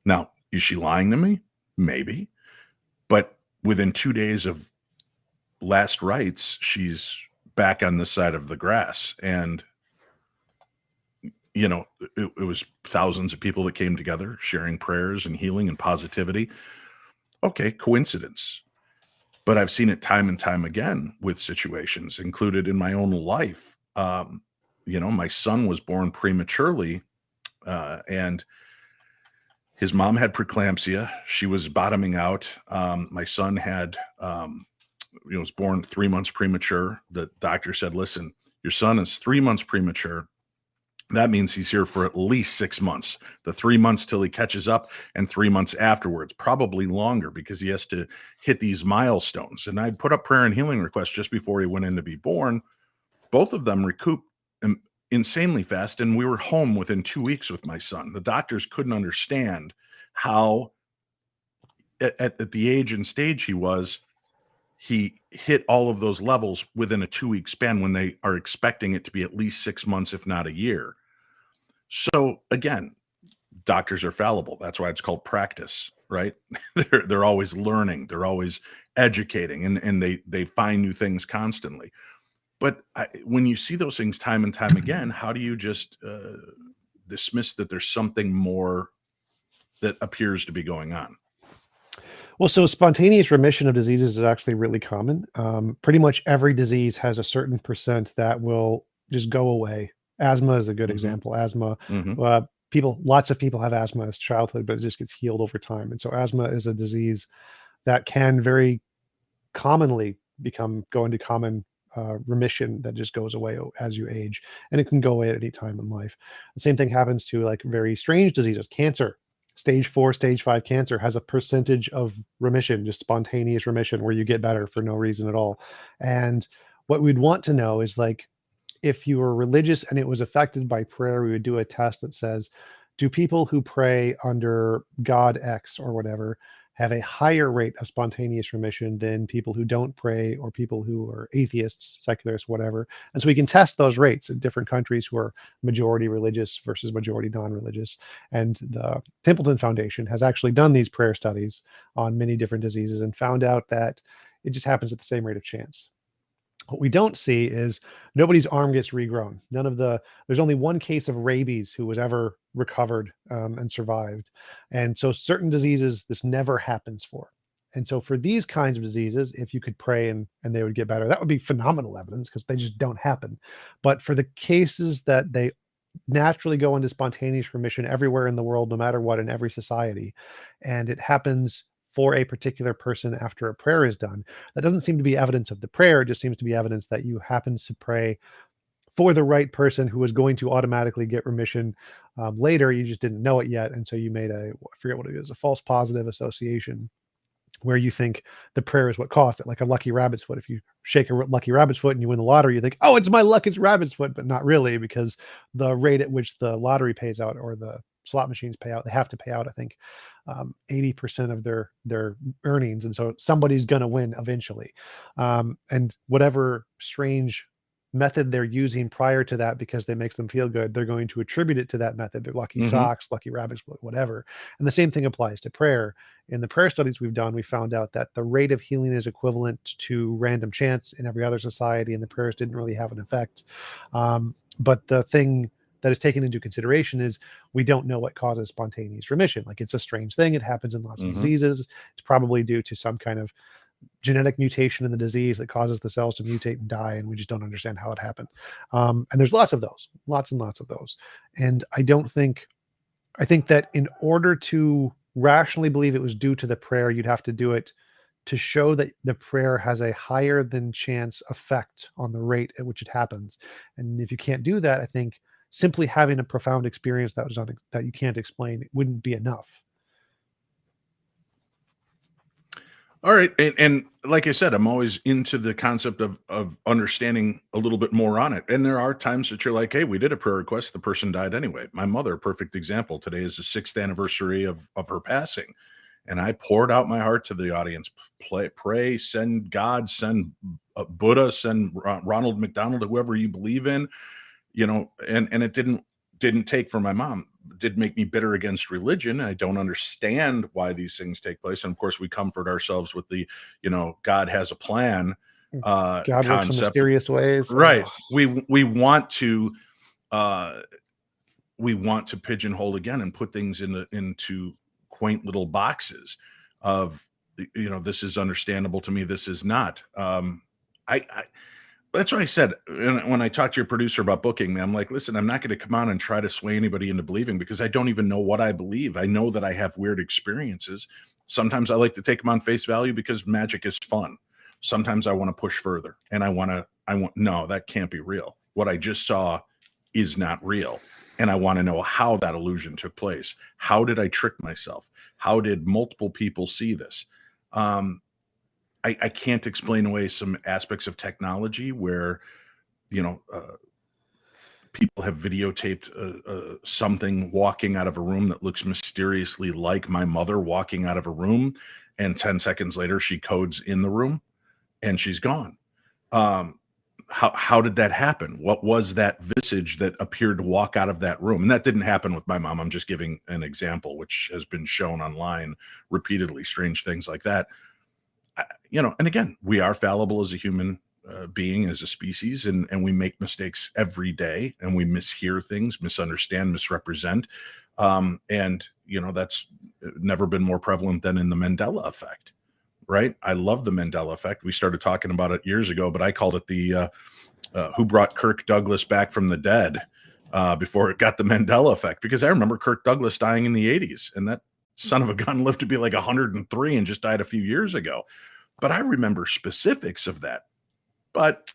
Now, is she lying to me? Maybe. But within 2 days of last rites, she's back on this side of the grass. And, it was thousands of people that came together sharing prayers and healing and positivity. Okay, coincidence. But I've seen it time and time again with situations included in my own life. My son was born prematurely, and his mom had preeclampsia. She was bottoming out. My son had was born 3 months premature. The doctor said, listen, your son is 3 months premature. That means he's here for at least 6 months, the 3 months till he catches up and 3 months afterwards, probably longer because he has to hit these milestones. And I put up prayer and healing requests just before he went in to be born. Both of them recouped insanely fast. And we were home within 2 weeks with my son. The doctors couldn't understand how at the age and stage he hit all of those levels within a 2-week span when they are expecting it to be at least 6 months, if not a year. So again, doctors are fallible. That's why it's called practice, right? They're always learning. They're always educating, and they find new things constantly. But when you see those things time and time again, how do you just dismiss that there's something more that appears to be going on? Well, so spontaneous remission of diseases is actually really common. Pretty much every disease has a certain percent that will just go away. Asthma is a good example. Asthma, lots of people have asthma as childhood, but it just gets healed over time. And so asthma is a disease that can very commonly go into common remission that just goes away as you age, and it can go away at any time in life. The same thing happens to like very strange diseases. Cancer, stage 4, stage 5 cancer has a percentage of remission, just spontaneous remission, where you get better for no reason at all. And what we'd want to know is, like, if you were religious and it was affected by prayer, we would do a test that says, do people who pray under God X or whatever have a higher rate of spontaneous remission than people who don't pray or people who are atheists, secularists, whatever? And so we can test those rates in different countries who are majority religious versus majority non-religious. And the Templeton Foundation has actually done these prayer studies on many different diseases and found out that it just happens at the same rate of chance. What we don't see is nobody's arm gets regrown. There's only one case of rabies who was ever recovered and survived. And so certain diseases, this never happens for. And so for these kinds of diseases, if you could pray and they would get better, that would be phenomenal evidence because they just don't happen. But for the cases that they naturally go into spontaneous remission everywhere in the world, no matter what, in every society, and it happens for a particular person after a prayer is done, that doesn't seem to be evidence of the prayer. It just seems to be evidence that you happen to pray for the right person who is going to automatically get remission later. You just didn't know it yet. And so you made I forget what it is, a false positive association, where you think the prayer is what caused it, like a lucky rabbit's foot. If you shake a lucky rabbit's foot and you win the lottery, you think, oh, it's my lucky rabbit's foot, but not really, because the rate at which the lottery pays out or the slot machines pay out, they have to pay out, I think, 80% of their earnings. And so somebody's going to win eventually. And whatever strange method they're using prior to that, because they makes them feel good, they're going to attribute it to that method. Their lucky socks, lucky rabbit's foot, whatever. And the same thing applies to prayer. In the prayer studies we've done, we found out that the rate of healing is equivalent to random chance in every other society, and the prayers didn't really have an effect. But the thing that is taken into consideration is we don't know what causes spontaneous remission. Like, it's a strange thing. It happens in lots of diseases. It's probably due to some kind of genetic mutation in the disease that causes the cells to mutate and die, and we just don't understand how it happened. And there's lots of those, lots and lots of those. And I think that in order to rationally believe it was due to the prayer, you'd have to do it to show that the prayer has a higher than chance effect on the rate at which it happens. And if you can't do that, I think simply having a profound experience that you can't explain wouldn't be enough. All right. And like I said, I'm always into the concept of understanding a little bit more on it. And there are times that you're like, hey, we did a prayer request, the person died anyway. My mother, perfect example. Today is the 6th anniversary of her passing. And I poured out my heart to the audience. Pray, send God, send Buddha, send Ronald McDonald, whoever you believe in, and it didn't take for my mom. It did make me bitter against religion. I don't understand why these things take place. And of course, we comfort ourselves with the, God has a plan. God works in mysterious ways. Right. Oh. We want to pigeonhole again and put things into quaint little boxes of, this is understandable to me, this is not. That's what I said when I talked to your producer about booking me. I'm like, listen, I'm not going to come on and try to sway anybody into believing, because I don't even know what I believe. I know that I have weird experiences. Sometimes I like to take them on face value because magic is fun. Sometimes I want to push further, and no, that can't be real. What I just saw is not real. And I want to know how that illusion took place. How did I trick myself? How did multiple people see this? I can't explain away some aspects of technology where, you know, people have videotaped something walking out of a room that looks mysteriously like my mother walking out of a room. And 10 seconds later, she codes in the room and she's gone. How did that happen? What was that visage that appeared to walk out of that room? And that didn't happen with my mom. I'm just giving an example, which has been shown online repeatedly, strange things like that. And again, we are fallible as a human being, as a species, and we make mistakes every day, and we mishear things, misunderstand, misrepresent. And that's never been more prevalent than in the Mandela effect. Right. I love the Mandela effect. We started talking about it years ago, but I called it the who brought Kirk Douglas back from the dead before it got the Mandela effect, because I remember Kirk Douglas dying in the 80s, and that son of a gun lived to be like 103 and just died a few years ago. But I remember specifics of that. But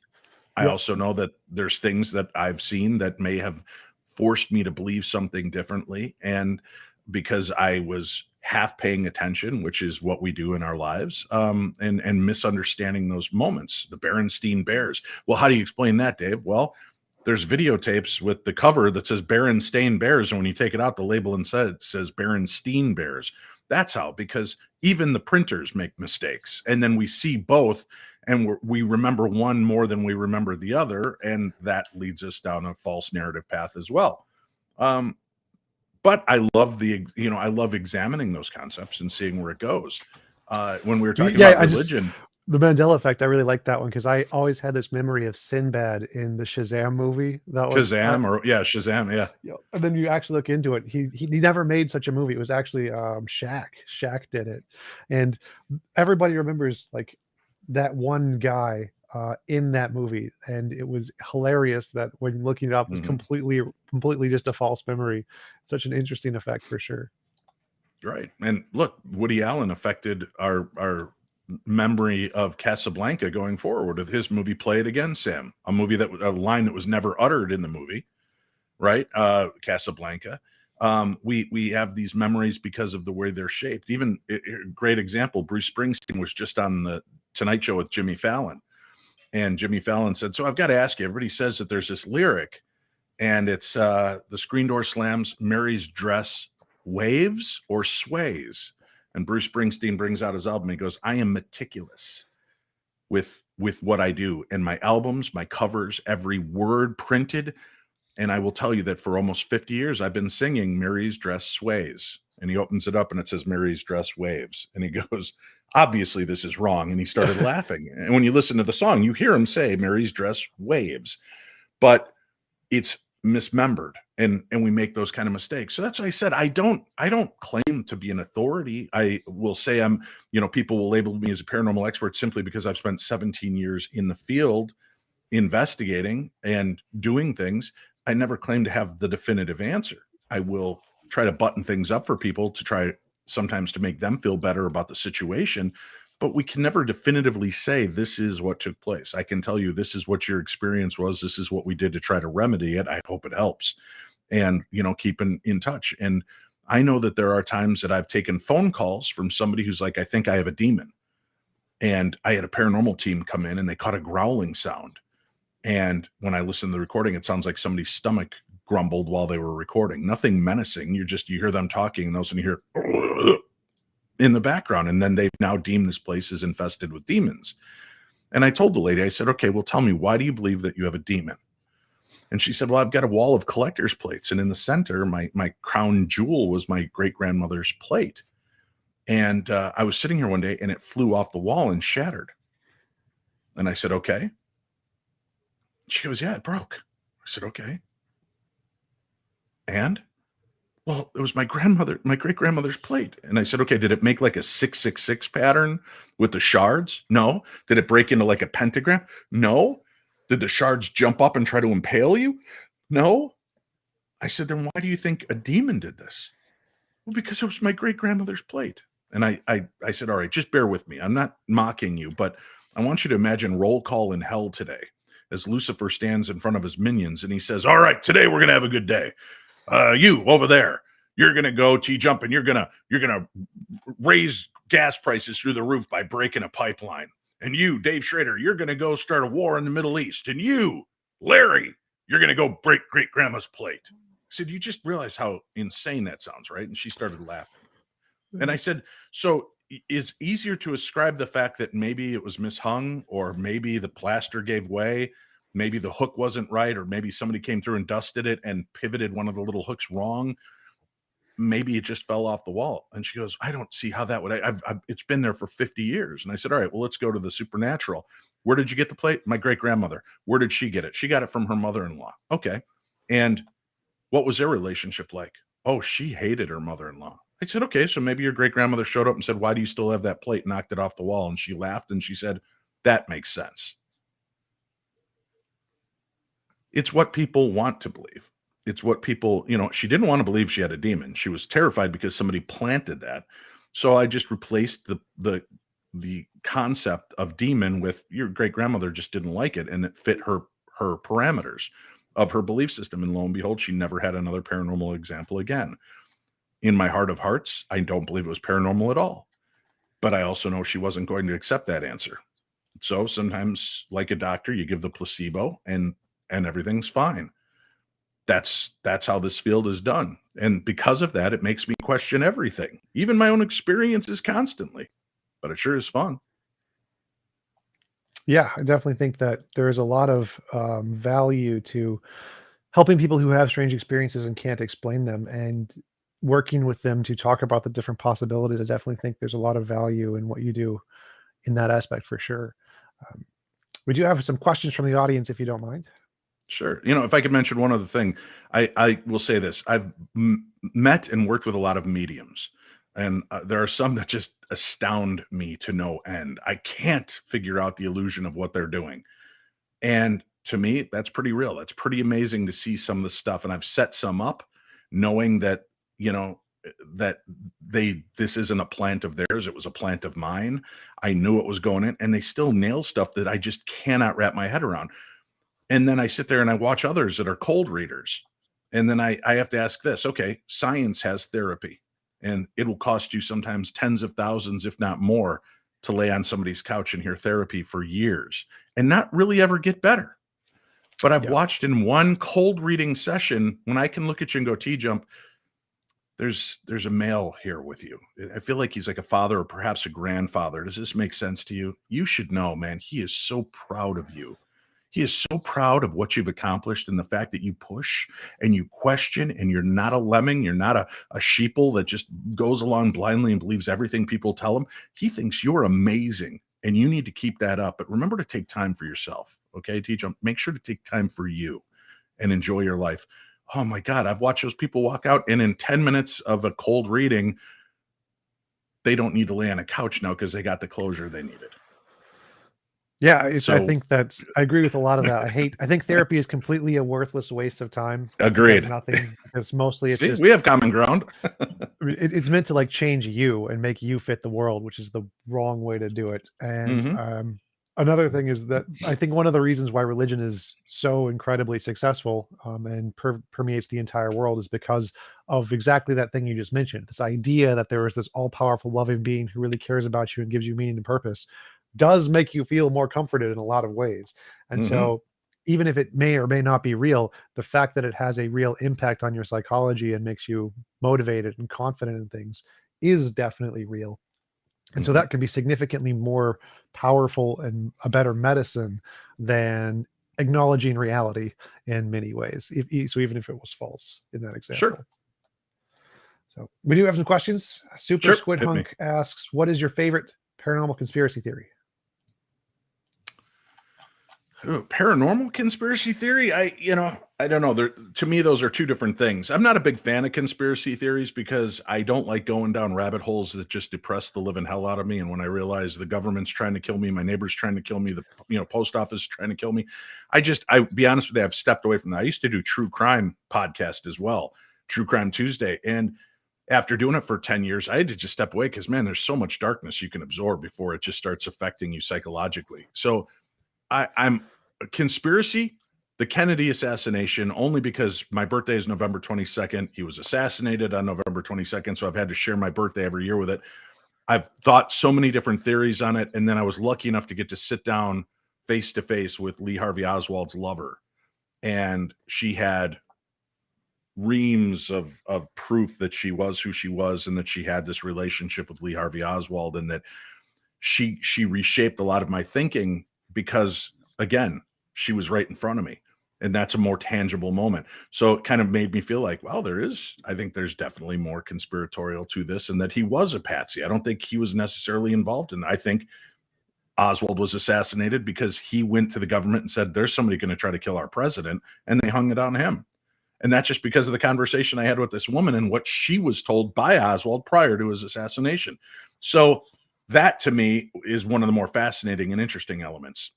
I also know that there's things that I've seen that may have forced me to believe something differently. And because I was half paying attention, which is what we do in our lives, and misunderstanding those moments. The Berenstein Bears. Well, how do you explain that, Dave? Well, there's videotapes with the cover that says Berenstain Bears, and when you take it out, the label instead says Berenstein Bears. That's how, because even the printers make mistakes, and then we see both, and we remember one more than we remember the other, and that leads us down a false narrative path as well. But I love I love examining those concepts and seeing where it goes. When we were talking about religion, the Mandela effect, I really like that one because I always had this memory of Sinbad in the Shazam movie. That was Shazam, yeah. And then you actually look into it. He never made such a movie. It was actually Shaq. Shaq did it, and everybody remembers like that one guy in that movie, and it was hilarious that when looking it up, it was completely just a false memory. Such an interesting effect for sure. Right. And look, Woody Allen affected our memory of Casablanca going forward with his movie Play It Again, Sam, a line that was never uttered in the movie, right? Casablanca. We have these memories because of the way they're shaped. Even great example, Bruce Springsteen was just on the Tonight Show with Jimmy Fallon. And Jimmy Fallon said, so I've got to ask you, everybody says that there's this lyric, and it's the screen door slams, Mary's dress waves or sways. And Bruce Springsteen brings out his album. He goes, I am meticulous with what I do, and my albums, my covers, every word printed. And I will tell you that for almost 50 years, I've been singing Mary's dress sways. And he opens it up and it says Mary's dress waves. And he goes, obviously this is wrong. And he started laughing. And when you listen to the song, you hear him say Mary's dress waves, but it's mismembered, and we make those kind of mistakes. So that's why I said I don't claim to be an authority. I will say people will label me as a paranormal expert simply because I've spent 17 years in the field investigating and doing things. I never claim to have the definitive answer. I will try to button things up for people to try sometimes to make them feel better about the situation, but we can never definitively say this is what took place. I can tell you this is what your experience was. This is what we did to try to remedy it. I hope it helps. And, keep in touch. And I know that there are times that I've taken phone calls from somebody who's like, I think I have a demon. And I had a paranormal team come in and they caught a growling sound. And when I listened to the recording, it sounds like somebody's stomach grumbled while they were recording. Nothing menacing. You hear them talking, and all of a sudden you hear in the background. And then they've now deemed this place is infested with demons. And I told the lady, I said, okay, well, tell me, why do you believe that you have a demon? And she said, well, I've got a wall of collector's plates. And in the center, my crown jewel was my great-grandmother's plate. And I was sitting here one day and it flew off the wall and shattered. And I said, okay. She goes, yeah, it broke. I said, okay. And? Well, it was my great-grandmother's plate. And I said, okay, did it make like a 666 pattern with the shards? No. Did it break into like a pentagram? No. Did the shards jump up and try to impale you? No. I said, then why do you think a demon did this? Well, because it was my great-grandmother's plate. And I said, all right, just bear with me. I'm not mocking you, but I want you to imagine roll call in hell today as Lucifer stands in front of his minions and he says, all right, today we're going to have a good day. You over there, you're going to go T-Jump and you're going to raise gas prices through the roof by breaking a pipeline. And you, Dave Schrader, you're going to go start a war in the Middle East. And you, Larry, you're going to go break great grandma's plate. I said, you just realize how insane that sounds, right? And she started laughing. And I said, so is easier to ascribe the fact that maybe it was mishung, or maybe the plaster gave way, maybe the hook wasn't right, or maybe somebody came through and dusted it and pivoted one of the little hooks wrong. Maybe it just fell off the wall. And she goes, I don't see how that would, it's been there for 50 years. And I said, all right, well, let's go to the supernatural. Where did you get the plate? My great grandmother. Where did she get it? She got it from her mother-in-law. Okay. And what was their relationship like? Oh, she hated her mother-in-law. I said, okay, so maybe your great grandmother showed up and said, why do you still have that plate? Knocked it off the wall. And she laughed and she said, that makes sense. It's what people want to believe. It's what people, she didn't want to believe she had a demon. She was terrified because somebody planted that. So I just replaced the concept of demon with your great grandmother just didn't like it, and it fit her parameters of her belief system. And lo and behold, she never had another paranormal example again. In my heart of hearts, I don't believe it was paranormal at all. But I also know she wasn't going to accept that answer. So sometimes, like a doctor, you give the placebo and everything's fine. That's how this field is done. And because of that, it makes me question everything, even my own experiences constantly. But it sure is fun. Yeah, I definitely think that there is a lot of value to helping people who have strange experiences and can't explain them, and working with them to talk about the different possibilities. I definitely think there's a lot of value in what you do in that aspect for sure. We do have some questions from the audience, if you don't mind. Sure. If I could mention one other thing, I will say this. I've met and worked with a lot of mediums, and there are some that just astound me to no end. I can't figure out the illusion of what they're doing. And to me, that's pretty real. That's pretty amazing to see some of the stuff. And I've set some up knowing that, that this isn't a plant of theirs. It was a plant of mine. I knew it was going in, and they still nail stuff that I just cannot wrap my head around. And then I sit there and I watch others that are cold readers. And then I have to ask this, okay, science has therapy, and it will cost you sometimes tens of thousands, if not more, to lay on somebody's couch and hear therapy for years and not really ever get better. But I've watched in one cold reading session, when I can look at you and go, T-Jump, there's a male here with you. I feel like he's like a father or perhaps a grandfather. Does this make sense to you? You should know, man, he is so proud of you. He is so proud of what you've accomplished, and the fact that you push and you question, and you're not a lemming. You're not a sheeple that just goes along blindly and believes everything people tell him. He thinks you're amazing, and you need to keep that up. But remember to take time for yourself. Okay, T-Jump, make sure to take time for you and enjoy your life. Oh my God, I've watched those people walk out, and in 10 minutes of a cold reading, they don't need to lay on a couch now because they got the closure they needed. Yeah, I think that I agree with a lot of that. I think therapy is completely a worthless waste of time. Agreed. Nothing, because mostly it's just, we have common ground. It's meant to like change you and make you fit the world, which is the wrong way to do it. And another thing is that I think one of the reasons why religion is so incredibly successful and permeates the entire world is because of exactly that thing you just mentioned. This idea that there is this all-powerful, loving being who really cares about you and gives you meaning and purpose does make you feel more comforted in a lot of ways. And so even if it may or may not be real, the fact that it has a real impact on your psychology and makes you motivated and confident in things is definitely real. And so that can be significantly more powerful and a better medicine than acknowledging reality in many ways. So even if it was false in that example. Sure. So we do have some questions. Super Squid Hunk asks, what is your favorite paranormal conspiracy theory? Ooh, paranormal conspiracy theory? I don't know. To me, those are two different things. I'm not a big fan of conspiracy theories because I don't like going down rabbit holes that just depress the living hell out of me. And when I realize the government's trying to kill me, my neighbor's trying to kill me, the post office is trying to kill me, I be honest with you, I've stepped away from that. I used to do true crime podcast as well, True Crime Tuesday, and after doing it for 10 years, I had to just step away because, man, there's so much darkness you can absorb before it just starts affecting you psychologically. So I'm a conspiracy, the Kennedy assassination, only because my birthday is November 22nd. He was assassinated on November 22nd. So I've had to share my birthday every year with it. I've thought so many different theories on it. And then I was lucky enough to get to sit down face to face with Lee Harvey Oswald's lover. And she had reams of proof that she was who she was and that she had this relationship with Lee Harvey Oswald, and that she reshaped a lot of my thinking because, again, she was right in front of me. And that's a more tangible moment. So it kind of made me feel like, well, I think there's definitely more conspiratorial to this, and that he was a patsy. I don't think he was necessarily involved in it. I think Oswald was assassinated because he went to the government and said, there's somebody going to try to kill our president, and they hung it on him. And that's just because of the conversation I had with this woman and what she was told by Oswald prior to his assassination. So that, to me, is one of the more fascinating and interesting elements.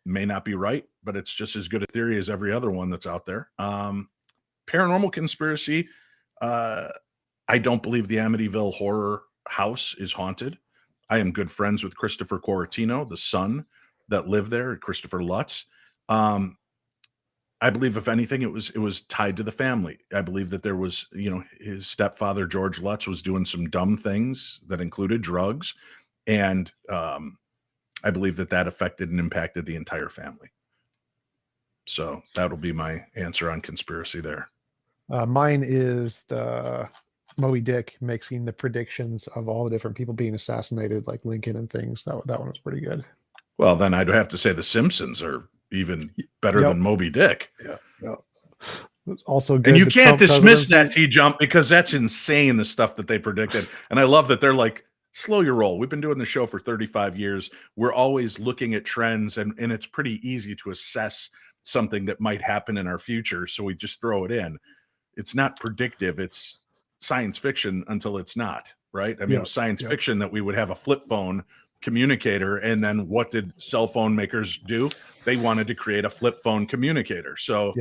May not be right, but it's just as good a theory as every other one that's out there. Paranormal conspiracy. I don't believe the Amityville horror house is haunted. I am good friends with Christopher Coratino, the son that lived there, Christopher Lutz. I believe, if anything, it was tied to the family. I believe that there was, his stepfather, George Lutz, was doing some dumb things that included drugs. And I believe that affected and impacted the entire family. So that'll be my answer on conspiracy there. Mine is the Moby Dick making the predictions of all the different people being assassinated, like Lincoln and things. That one was pretty good. Well, then I'd have to say the Simpsons are even better than Moby Dick. Yeah. It's also good. And you can't dismiss that, T-Jump, because that's insane, the stuff that they predicted. And I love that they're like, slow your roll. We've been doing the show for 35 years. We're always looking at trends, and it's pretty easy to assess something that might happen in our future. So we just throw it in. It's not predictive. It's science fiction until it's not, right? I mean, it was science fiction that we would have a flip phone communicator. And then what did cell phone makers do? They wanted to create a flip phone communicator. So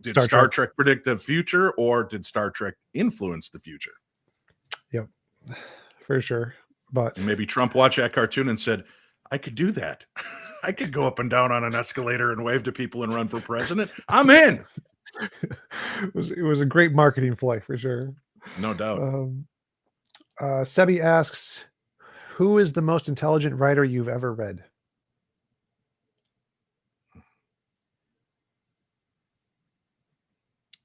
did Star Trek predict the future, or did Star Trek influence the future? Yep, for sure. But maybe Trump watched that cartoon and said, I could do that. I could go up and down on an escalator and wave to people and run for president. I'm in. It was a great marketing ploy for sure. No doubt. Sebi asks, who is the most intelligent writer you've ever read?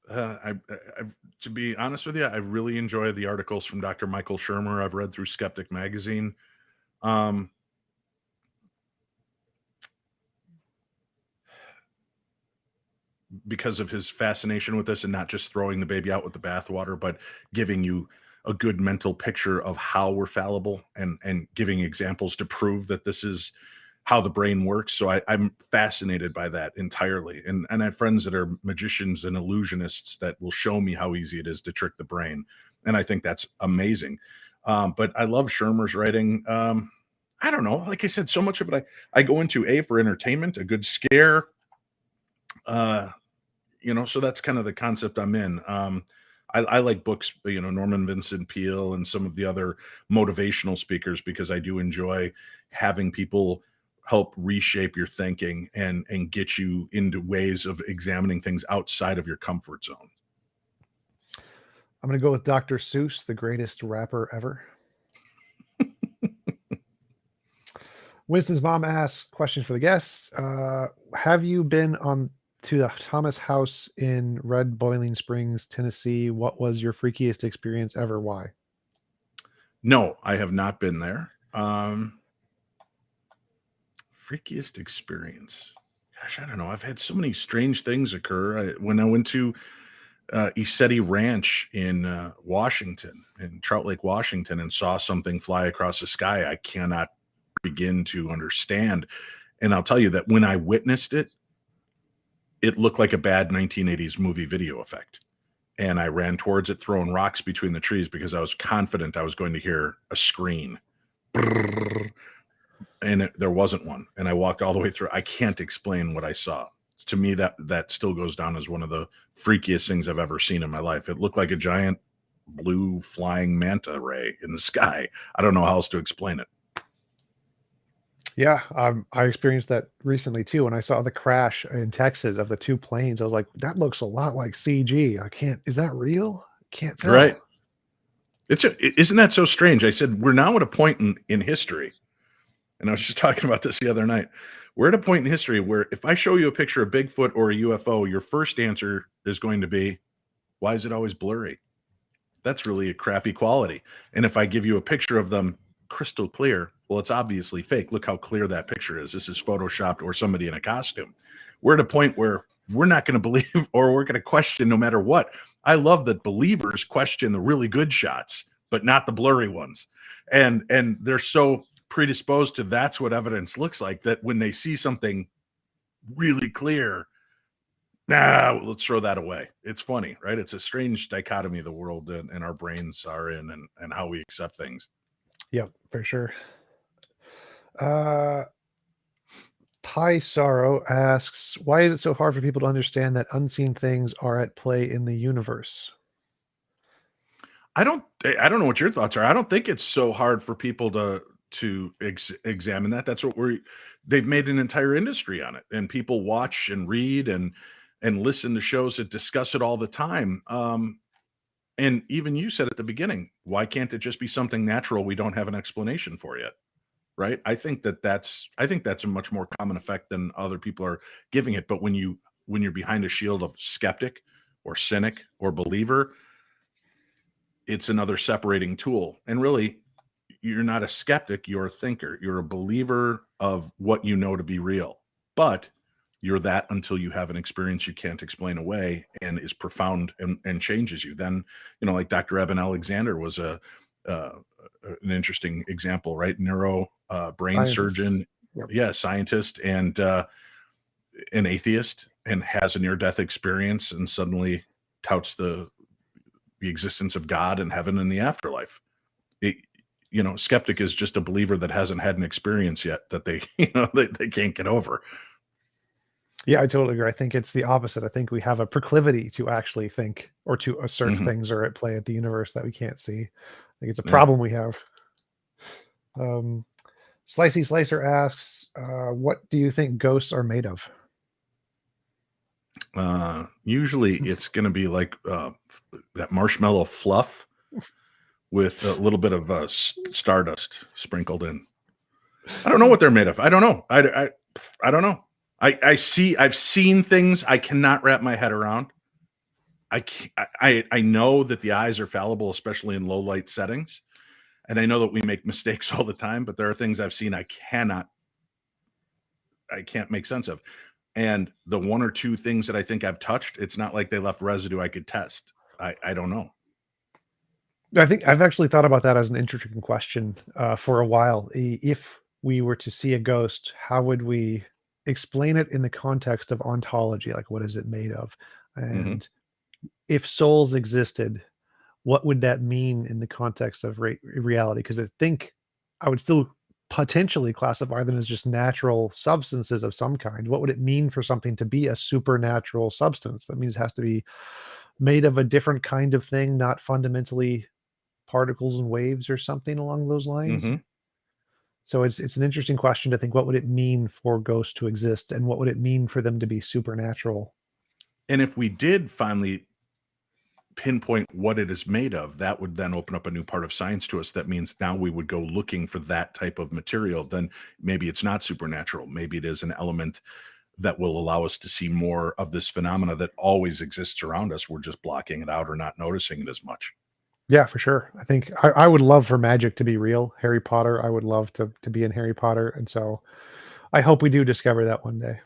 To be honest with you, I really enjoy the articles from Dr. Michael Shermer. I've read through Skeptic Magazine. Because of his fascination with this, and not just throwing the baby out with the bathwater, but giving you a good mental picture of how we're fallible, and giving examples to prove that this is how the brain works. So I'm fascinated by that entirely. And I have friends that are magicians and illusionists that will show me how easy it is to trick the brain. And I think that's amazing. But I love Shermer's writing. I don't know. Like I said, so much of it I go into for entertainment, a good scare. So that's kind of the concept I'm in. I like books, Norman Vincent Peale and some of the other motivational speakers, because I do enjoy having people help reshape your thinking and get you into ways of examining things outside of your comfort zone. I'm going to go with Dr. Seuss, the greatest rapper ever. Winston's mom asks, question for the guests. Have you been to the Thomas House in Red Boiling Springs, Tennessee? What was your freakiest experience ever? Why? No, I have not been there. Freakiest experience. Gosh, I don't know. I've had so many strange things occur. When I went to Isetti Ranch in Washington, in Trout Lake, Washington, and saw something fly across the sky, I cannot begin to understand. And I'll tell you that when I witnessed it, it looked like a bad 1980s movie video effect. And I ran towards it, throwing rocks between the trees, because I was confident I was going to hear a scream. And there wasn't one. And I walked all the way through. I can't explain what I saw. To me, that still goes down as one of the freakiest things I've ever seen in my life. It looked like a giant blue flying manta ray in the sky. I don't know how else to explain it. Yeah, I experienced that recently too. When I saw the crash in Texas of the two planes, I was like, that looks a lot like CG. I can't, is that real? Can't Right. tell. Isn't that so strange? I said, we're now at a point in history, and I was just talking about this the other night. We're at a point in history where if I show you a picture of Bigfoot or a UFO, your first answer is going to be, why is it always blurry? That's really a crappy quality. And if I give you a picture of them crystal clear, well, it's obviously fake. Look how clear that picture is. This is photoshopped or somebody in a costume. We're at a point where we're not going to believe or we're going to question no matter what. I love that believers question the really good shots, but not the blurry ones. And they're so predisposed to that's what evidence looks like that when they see something really clear, let's throw that away. It's funny, right? It's a strange dichotomy the world and our brains are in, and how we accept things. Yep, for sure. Pi Sorrow asks, why is it so hard for people to understand that unseen things are at play in the universe? I don't know what your thoughts are. I don't think it's so hard for people to examine that. That's what they've made an entire industry on it, and people watch and read and listen to shows that discuss it all the time. And even you said at the beginning, why can't it just be something natural we don't have an explanation for yet? Right? I think that's a much more common effect than other people are giving it. But when you're behind a shield of skeptic or cynic or believer, it's another separating tool. And really, you're not a skeptic, you're a thinker. You're a believer of what you know to be real. But you're that until you have an experience you can't explain away and is profound and changes you. Then, like Dr. Eben Alexander was an interesting example, right? Neuro brain Scientist. surgeon, Yep. yeah, scientist, and an atheist, and has a near-death experience, and suddenly touts the existence of God and heaven and the afterlife. Skeptic is just a believer that hasn't had an experience yet that they they can't get over. Yeah, I totally agree. I think it's the opposite. I think we have a proclivity to actually think or to assert things are at play at the universe that we can't see. I think it's a problem we have. Slicey Slicer asks, what do you think ghosts are made of? Usually it's going to be like that marshmallow fluff with a little bit of stardust sprinkled in. I don't know what they're made of. I don't know. I don't know. I've seen things I cannot wrap my head around. I know that the eyes are fallible, especially in low light settings. And I know that we make mistakes all the time, but there are things I've seen I can't make sense of. And the one or two things that I think I've touched, it's not like they left residue I could test. I don't know. I think I've actually thought about that as an interesting question for a while. If we were to see a ghost, how would we explain it in the context of ontology? Like, what is it made of? And if souls existed, what would that mean in the context of reality? Because I think I would still potentially classify them as just natural substances of some kind. What would it mean for something to be a supernatural substance? That means it has to be made of a different kind of thing, not fundamentally particles and waves or something along those lines. So it's an interesting question to think, what would it mean for ghosts to exist, and what would it mean for them to be supernatural? And if we did finally pinpoint what it is made of, that would then open up a new part of science to us. That means now we would go looking for that type of material. Then maybe it's not supernatural. Maybe it is an element that will allow us to see more of this phenomena that always exists around us. We're just blocking it out or not noticing it as much. Yeah, for sure. I think I would love for magic to be real. Harry Potter, I would love to be in Harry Potter. And so I hope we do discover that one day.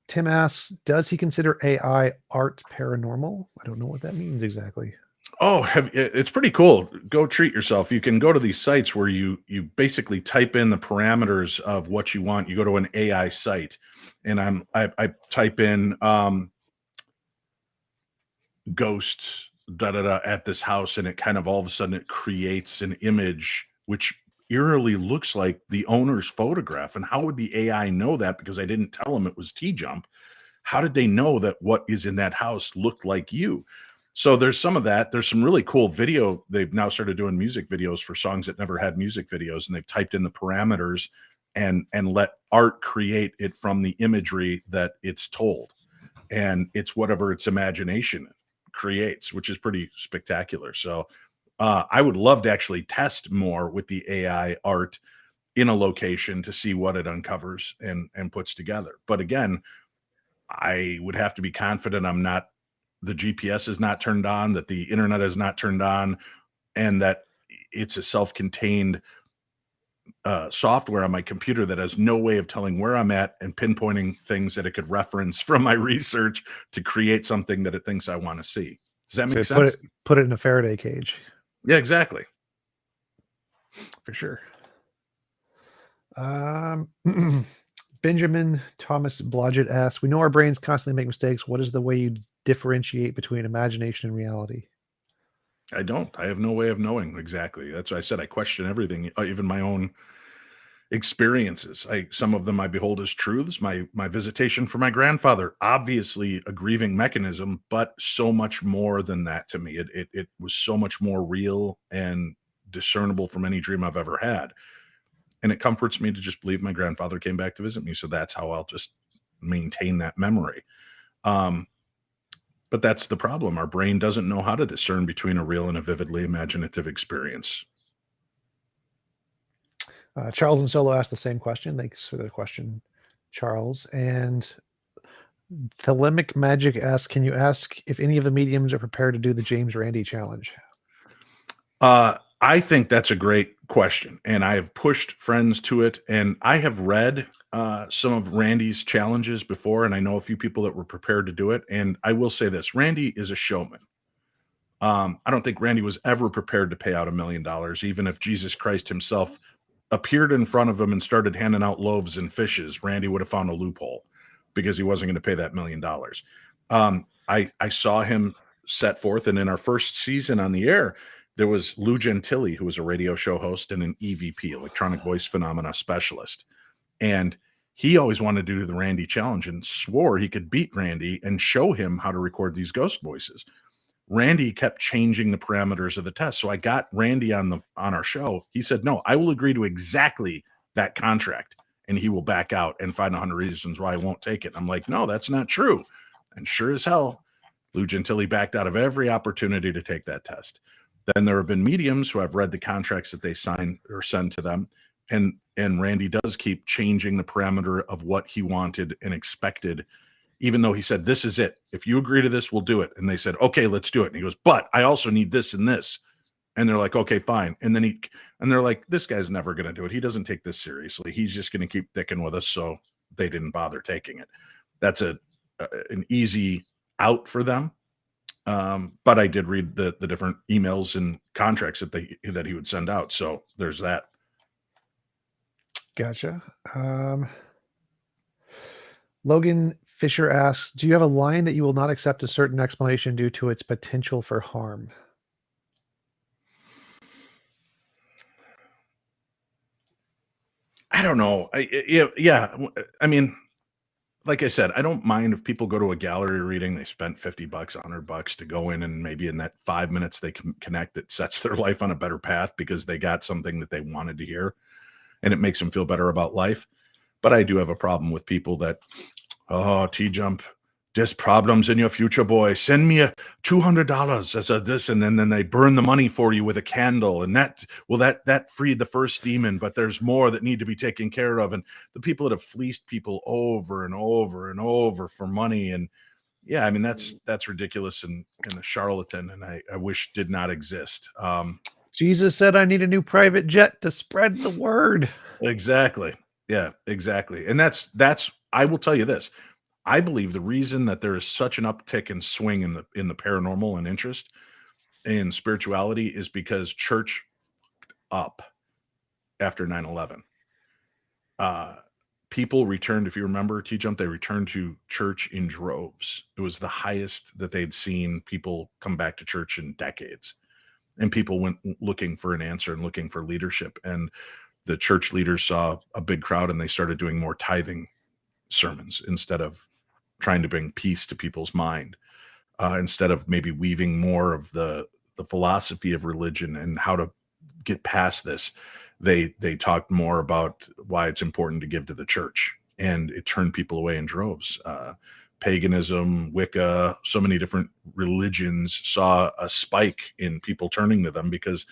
Tim asks, does he consider AI art paranormal? I don't know what that means exactly. Oh, it's pretty cool. Go treat yourself. You can go to these sites where you basically type in the parameters of what you want. You go to an AI site, and I type in ghosts at this house, and it kind of all of a sudden it creates an image which eerily looks like the owner's photograph. And how would the AI know that? Because I didn't tell him it was T-Jump. How did they know that what is in that house looked like you? So there's some of that. There's some really cool video. They've now started doing music videos for songs that never had music videos, and they've typed in the parameters and let art create it from the imagery that it's told. And it's whatever its imagination creates, which is pretty spectacular. So I would love to actually test more with the AI art in a location to see what it uncovers and puts together. But again, I would have to be confident I'm not the GPS is not turned on, that the internet is not turned on, and that it's a self-contained software on my computer that has no way of telling where I'm at and pinpointing things that it could reference from my research to create something that it thinks I want to see. Does that make So sense? put it in a Faraday cage Yeah, exactly. for sure. Benjamin Thomas Blodgett asks, we know our brains constantly make mistakes. What is the way you differentiate between imagination and reality? I don't. I have no way of knowing exactly. That's why I said I question everything, even my own experiences. Some of them I behold as truths. My visitation for my grandfather, obviously a grieving mechanism, but so much more than that to me. It was so much more real and discernible from any dream I've ever had. And it comforts me to just believe my grandfather came back to visit me. So that's how I'll just maintain that memory. But that's the problem. Our brain doesn't know how to discern between a real and a vividly imaginative experience. Charles and Solo asked the same question. Thanks for the question, Charles. And Thelemic Magic asks, can you ask if any of the mediums are prepared to do the James Randi challenge? I think that's a great question, and I have pushed friends to it, and I have read some of Randy's challenges before, and I know a few people that were prepared to do it. And I will say this: Randy is a showman. I don't think Randy was ever prepared to pay out $1 million, even if Jesus Christ himself appeared in front of him and started handing out loaves and fishes. Randy would have found a loophole because he wasn't going to pay that $1 million. I saw him set forth, and in our first season on the air, there was Lou Gentili, who was a radio show host and an EVP, electronic voice phenomena specialist. And he always wanted to do the Randy challenge and swore he could beat Randy and show him how to record these ghost voices. Randy kept changing the parameters of the test. So I got Randy on our show. He said, no, I will agree to exactly that contract, and he will back out and find 100 reasons why I won't take it. I'm like, no, that's not true. And sure as hell, Lou Gentili backed out of every opportunity to take that test. Then there have been mediums who have read the contracts that they sign or send to them. And Randy does keep changing the parameter of what he wanted and expected, even though he said, this is it. If you agree to this, we'll do it. And they said, okay, let's do it. And he goes, but I also need this and this. And they're like, okay, fine. And then they're like, this guy's never going to do it. He doesn't take this seriously. He's just going to keep dicking with us. So they didn't bother taking it. That's an easy out for them. But I did read the different emails and contracts that he would send out. So there's that. Gotcha. Logan Fisher asks, do you have a line that you will not accept a certain explanation due to its potential for harm? I don't know. Yeah. I mean, like I said, I don't mind if people go to a gallery reading, they spent $50, $100 to go in, and maybe in that 5 minutes they can connect, it sets their life on a better path because they got something that they wanted to hear and it makes them feel better about life. But I do have a problem with people that, oh, T-Jump, there's problems in your future, boy. Send me a $200 as a this, and then they burn the money for you with a candle, and that freed the first demon, but there's more that need to be taken care of. And the people that have fleeced people over and over and over for money, and yeah, I mean that's ridiculous and a charlatan, and I wish did not exist. Jesus said, I need a new private jet to spread the word. Exactly. Yeah, exactly. And that's I will tell you this. I believe the reason that there is such an uptick and swing in the paranormal and interest in spirituality is because church up after 9/11. People returned, if you remember, T-Jump, they returned to church in droves. It was the highest that they'd seen people come back to church in decades. And people went looking for an answer and looking for leadership. And the church leaders saw a big crowd and they started doing more tithing sermons instead of trying to bring peace to people's mind, instead of maybe weaving more of the philosophy of religion and how to get past this. They talked more about why it's important to give to the church, and it turned people away in droves. Paganism, Wicca, so many different religions saw a spike in people turning to them because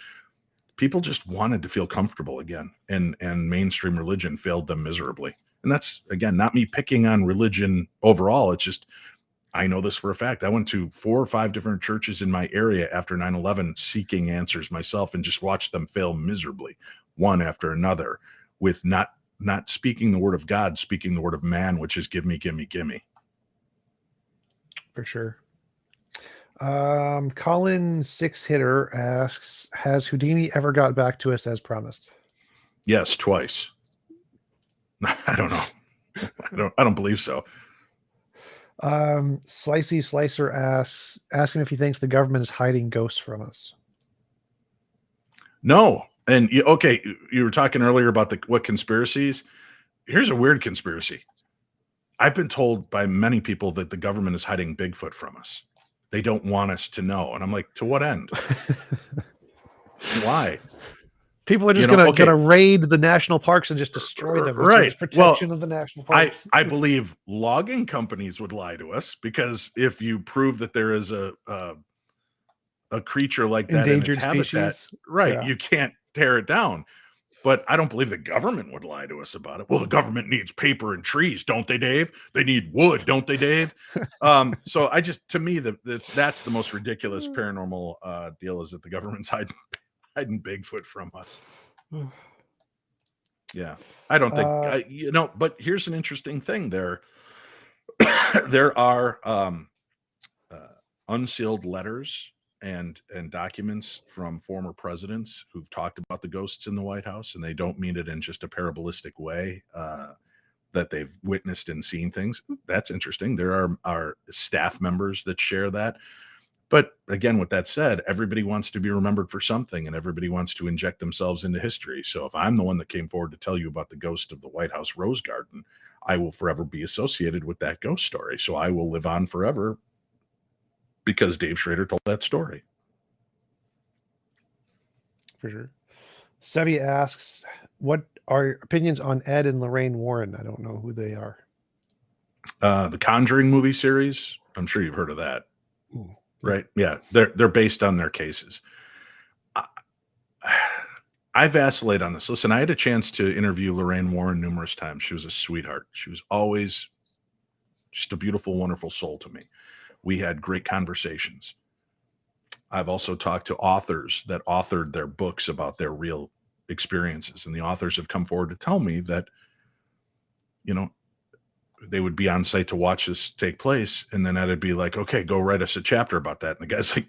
people just wanted to feel comfortable again, and mainstream religion failed them miserably. And that's, again, not me picking on religion overall. It's just, I know this for a fact. I went to 4 or 5 different churches in my area after 9/11 seeking answers myself, and just watched them fail miserably, one after another, with not speaking the word of God, speaking the word of man, which is give me, give me, give me. For sure. Colin Six Hitter asks, has Houdini ever got back to us as promised? Yes, twice. I don't know. I don't believe so. Slicey Slicer asks, him if he thinks the government is hiding ghosts from us. No. And okay, you were talking earlier about what conspiracies. Here's a weird conspiracy. I've been told by many people that the government is hiding Bigfoot from us. They don't want us to know. And I'm like, to what end? Why? People are just gonna raid the national parks and just destroy them. Right. It's protection of the national parks. I believe logging companies would lie to us, because if you prove that there is a creature like that endangered in its habitat, species, right, yeah. you can't tear it down. But I don't believe the government would lie to us about it. Well, the government needs paper and trees, don't they, Dave? They need wood, don't they, Dave? So I just, to me, that's the most ridiculous paranormal deal, is that the government's hiding Bigfoot from us. Yeah, I don't think but here's an interesting thing. There are unsealed letters and documents from former presidents who've talked about the ghosts in the White House, and they don't mean it in just a parabolic way, that they've witnessed and seen things. That's interesting. There are staff members that share that. But again, with that said, everybody wants to be remembered for something, and everybody wants to inject themselves into history. So if I'm the one that came forward to tell you about the ghost of the White House Rose Garden, I will forever be associated with that ghost story. So I will live on forever because Dave Schrader told that story. For sure. Sevi asks, what are your opinions on Ed and Lorraine Warren? I don't know who they are. The Conjuring movie series. I'm sure you've heard of that. Ooh. Right. Yeah. They're based on their cases. I vacillate on this. Listen, I had a chance to interview Lorraine Warren numerous times. She was a sweetheart. She was always just a beautiful, wonderful soul to me. We had great conversations. I've also talked to authors that authored their books about their real experiences. And the authors have come forward to tell me that, they would be on site to watch this take place. And then I'd be like, okay, go write us a chapter about that. And the guy's like,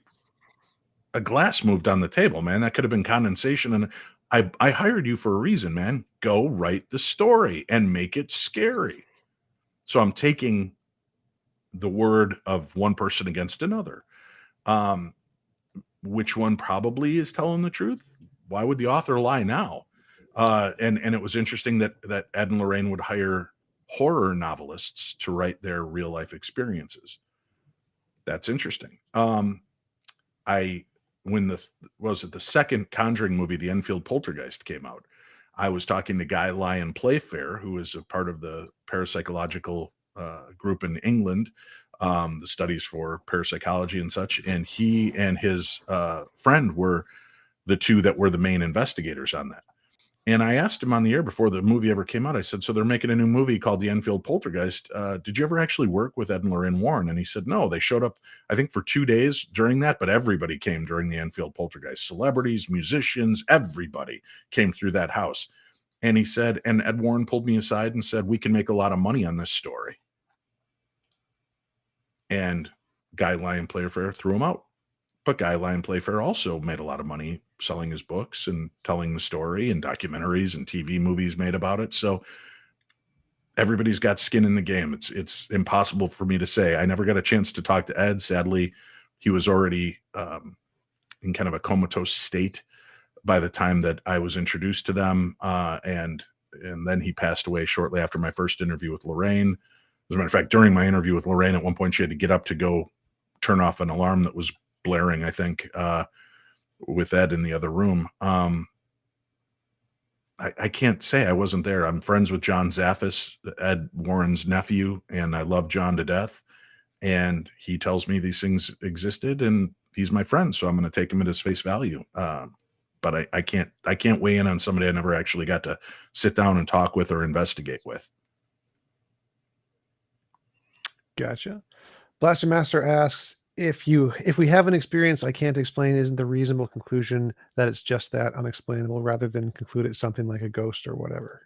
a glass moved on the table, man. That could have been condensation. And I hired you for a reason, man. Go write the story and make it scary. So I'm taking the word of one person against another. Which one probably is telling the truth? Why would the author lie now? And it was interesting that Ed and Lorraine would hire horror novelists to write their real life experiences. That's interesting. When the second Conjuring movie, The Enfield Poltergeist, came out, I was talking to Guy Lyon Playfair, who is a part of the parapsychological group in England, the studies for parapsychology and such. And he and his friend were the two that were the main investigators on that. And I asked him on the air before the movie ever came out, I said, so they're making a new movie called The Enfield Poltergeist. Did you ever actually work with Ed and Lorraine Warren? And he said, no, they showed up, I think, for 2 days during that, but everybody came during the Enfield Poltergeist. Celebrities, musicians, everybody came through that house. And he said, and Ed Warren pulled me aside and said, we can make a lot of money on this story. And Guy Lyon Playfair threw him out. But Guy Lyon Playfair also made a lot of money selling his books and telling the story, and documentaries and TV movies made about it. So everybody's got skin in the game. It's impossible for me to say. I never got a chance to talk to Ed. Sadly, he was already in kind of a comatose state by the time that I was introduced to them. And then he passed away shortly after my first interview with Lorraine. As a matter of fact, during my interview with Lorraine, at one point she had to get up to go turn off an alarm that was blaring, I think, with Ed in the other room. I can't say I wasn't there. I'm friends with John Zaffis, Ed Warren's nephew, and I love John to death. And he tells me these things existed, and he's my friend, so I'm going to take him at his face value. But I can't weigh in on somebody I never actually got to sit down and talk with or investigate with. Gotcha. Blaster Master asks, if we have an experience I can't explain, isn't the reasonable conclusion that it's just that unexplainable rather than conclude it's something like a ghost or whatever?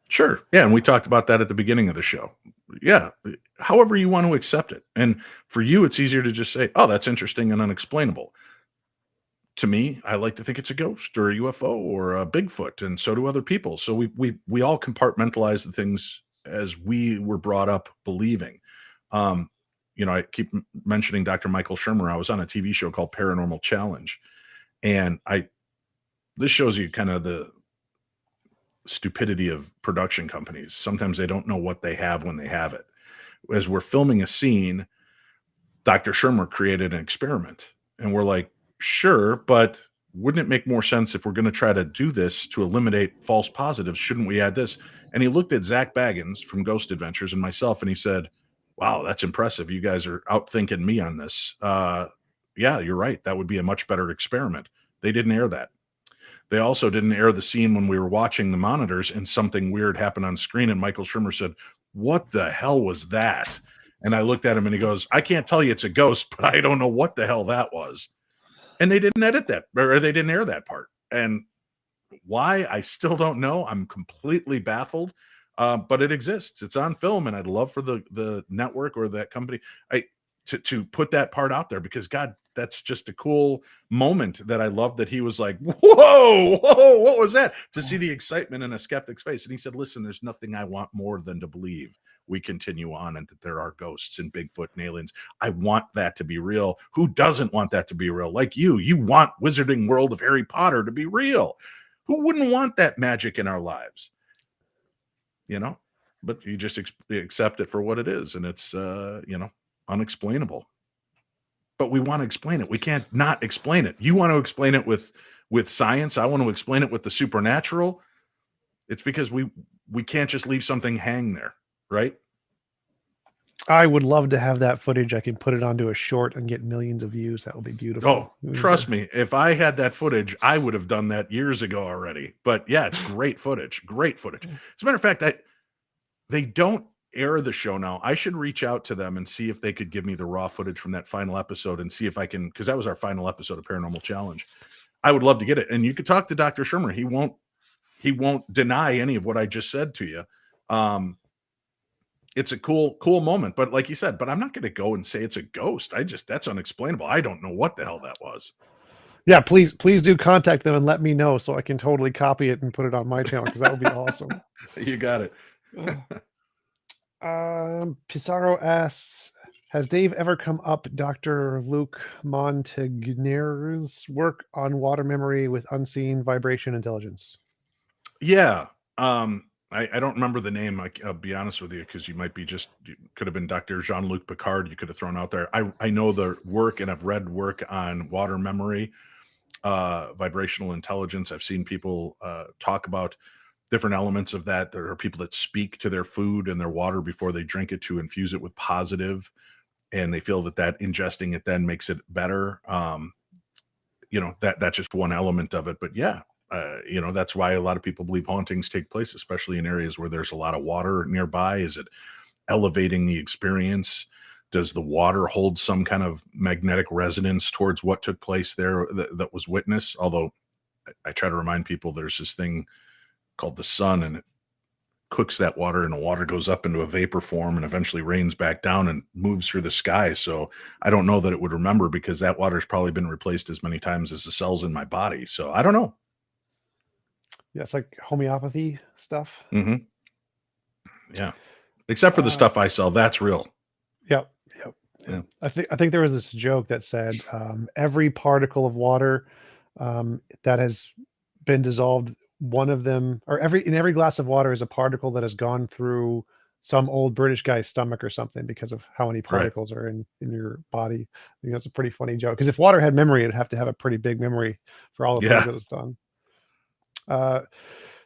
Sure. Yeah. And we talked about that at the beginning of the show. Yeah. However you want to accept it. And for you, it's easier to just say, oh, that's interesting and unexplainable. To me, I like to think it's a ghost or a UFO or a Bigfoot, and so do other people. So we all compartmentalize the things as we were brought up believing. I keep mentioning Dr. Michael Shermer. I was on a TV show called Paranormal Challenge, and this shows you kind of the stupidity of production companies. Sometimes they don't know what they have when they have it. As we're filming a scene, Dr. Shermer created an experiment, and we're like, sure, but wouldn't it make more sense if we're going to try to do this to eliminate false positives? Shouldn't we add this? And he looked at Zach Baggins from Ghost Adventures and myself, and he said, wow, that's impressive. You guys are outthinking me on this. Yeah, you're right. That would be a much better experiment. They didn't air that. They also didn't air the scene when we were watching the monitors and something weird happened on screen. And Michael Shermer said, what the hell was that? And I looked at him and he goes, I can't tell you it's a ghost, but I don't know what the hell that was. And they didn't edit that, or they didn't air that part. And why, I still don't know. I'm completely baffled. But it exists. It's on film, and I'd love for the network or that company to put that part out there, because God, that's just a cool moment that I love that he was like, whoa, what was that? To see the excitement in a skeptic's face. And he said, listen, there's nothing I want more than to believe we continue on and that there are ghosts and Bigfoot and aliens. I want that to be real. Who doesn't want that to be real? Like you want Wizarding World of Harry Potter to be real. Who wouldn't want that magic in our lives? But you just accept it for what it is. And it's, unexplainable. But we want to explain it. We can't not explain it. You want to explain it with science. I want to explain it with the supernatural. It's because we can't just leave something hang there, right? I would love to have that footage. I can put it onto a short and get millions of views. That would be beautiful. Oh, trust me. If I had that footage, I would have done that years ago already. But yeah, it's great footage. Great footage. As a matter of fact, they don't air the show now. I should reach out to them and see if they could give me the raw footage from that final episode and see if I can, because that was our final episode of Paranormal Challenge. I would love to get it. And you could talk to Dr. Shermer. He won't deny any of what I just said to you. It's a cool moment, but like you said, but I'm not going to go and say it's a ghost. That's unexplainable. I don't know what the hell that was. Yeah, please do contact them and let me know so I can totally copy it and put it on my channel, because that would be awesome. You got it. Pizarro asks, has Dave ever come up Dr. Luc Montagnier's work on water memory with unseen vibration intelligence? Yeah. I don't remember the name. I'll be honest with you, because you could have been Dr. Jean-Luc Picard. You could have thrown out there. I know the work, and I've read work on water memory, vibrational intelligence. I've seen people talk about different elements of that. There are people that speak to their food and their water before they drink it to infuse it with positive, and they feel that ingesting it then makes it better. That's just one element of it. But yeah, that's why a lot of people believe hauntings take place, especially in areas where there's a lot of water nearby. Is it elevating the experience? Does the water hold some kind of magnetic resonance towards what took place there that was witnessed? Although I try to remind people there's this thing called the sun, and it cooks that water, and the water goes up into a vapor form and eventually rains back down and moves through the sky. So I don't know that it would remember, because that water's probably been replaced as many times as the cells in my body. So I don't know. Yeah, it's like homeopathy stuff. Mm-hmm. Yeah. Except for the stuff I sell, that's real. Yep. Yeah. I think there was this joke that said every particle of water that has been dissolved, one of them, or in every glass of water is a particle that has gone through some old British guy's stomach or something because of how many Right. particles are in your body. I think that's a pretty funny joke. Because if water had memory, it'd have to have a pretty big memory for all the things Yeah. that it's done.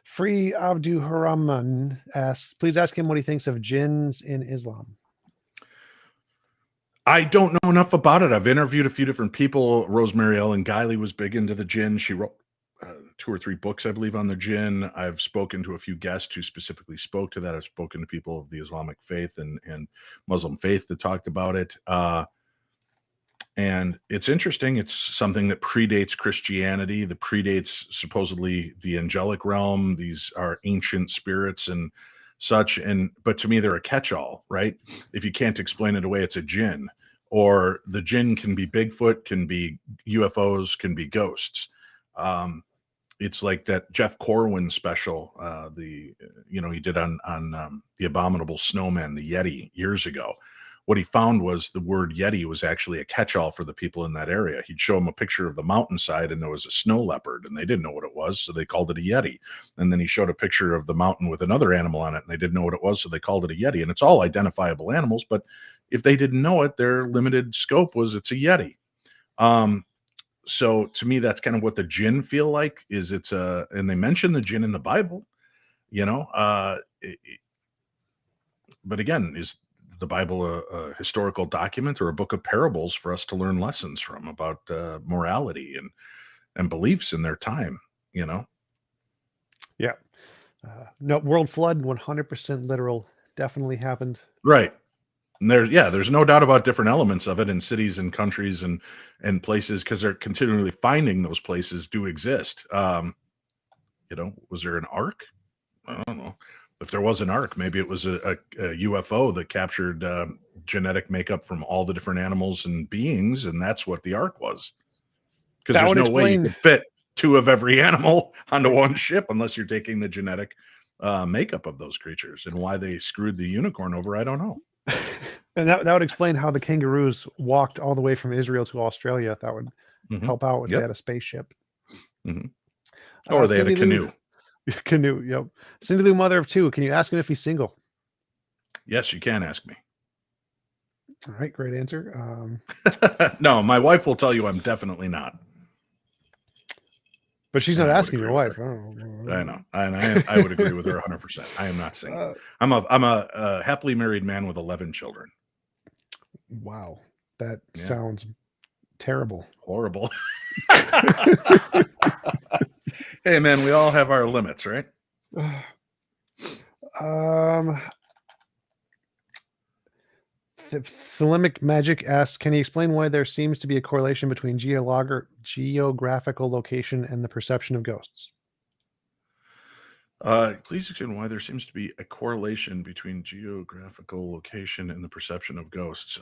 Free Abdurrahman asks, please ask him what he thinks of jinns in Islam. I don't know enough about it. I've interviewed a few different people. Rosemary Ellen Guiley was big into the jinn. She wrote 2 or 3 books, I believe, on the jinn. I've spoken to a few guests who specifically spoke to that. I've spoken to people of the Islamic faith and Muslim faith that talked about it. And it's interesting. It's something that predates Christianity, that predates supposedly the angelic realm. These are ancient spirits and such. But to me, they're a catch-all, right? If you can't explain it away, it's a jinn. Or the jinn can be Bigfoot, can be UFOs, can be ghosts. It's like that Jeff Corwin special, he did on the Abominable Snowman, the Yeti, years ago. What he found was the word Yeti was actually a catch-all for the people in that area. He'd show them a picture of the mountainside and there was a snow leopard and they didn't know what it was, so they called it a Yeti. And then he showed a picture of the mountain with another animal on it and they didn't know what it was, so they called it a Yeti. And it's all identifiable animals, but if they didn't know it, their limited scope was it's a Yeti. So to me, that's kind of what the jinn feel like. And they mention the jinn in the Bible, but again, is the Bible a historical document or a book of parables for us to learn lessons from about morality and beliefs in their time? Yeah. No, world flood, 100% literal, definitely happened. Right. And there's no doubt about different elements of it in cities and countries and places, because they're continually finding those places do exist. Was there an ark? I don't know. If there was an ark, maybe it was a UFO that captured genetic makeup from all the different animals and beings, and that's what the ark was. Because there's no way you could fit 2 of every animal onto one ship unless you're taking the genetic makeup of those creatures. And why they screwed the unicorn over, I don't know. And that would explain how the kangaroos walked all the way from Israel to Australia. That would help out if they had a spaceship. Mm-hmm. Or they had a canoe. Canoe, yep. Cindy Lou, mother of 2. Can you ask him if he's single? Yes, you can ask me. All right, great answer. No, my wife will tell you I'm definitely not. But she's not asking your wife. I know. I would agree with her 100%. I am not single. I'm a happily married man with 11 children. Wow. That sounds terrible. Horrible. Hey, man, we all have our limits, right? Thelemic Magic asks, can you explain why there seems to be a correlation between geographical location and the perception of ghosts? Please explain why there seems to be a correlation between geographical location and the perception of ghosts.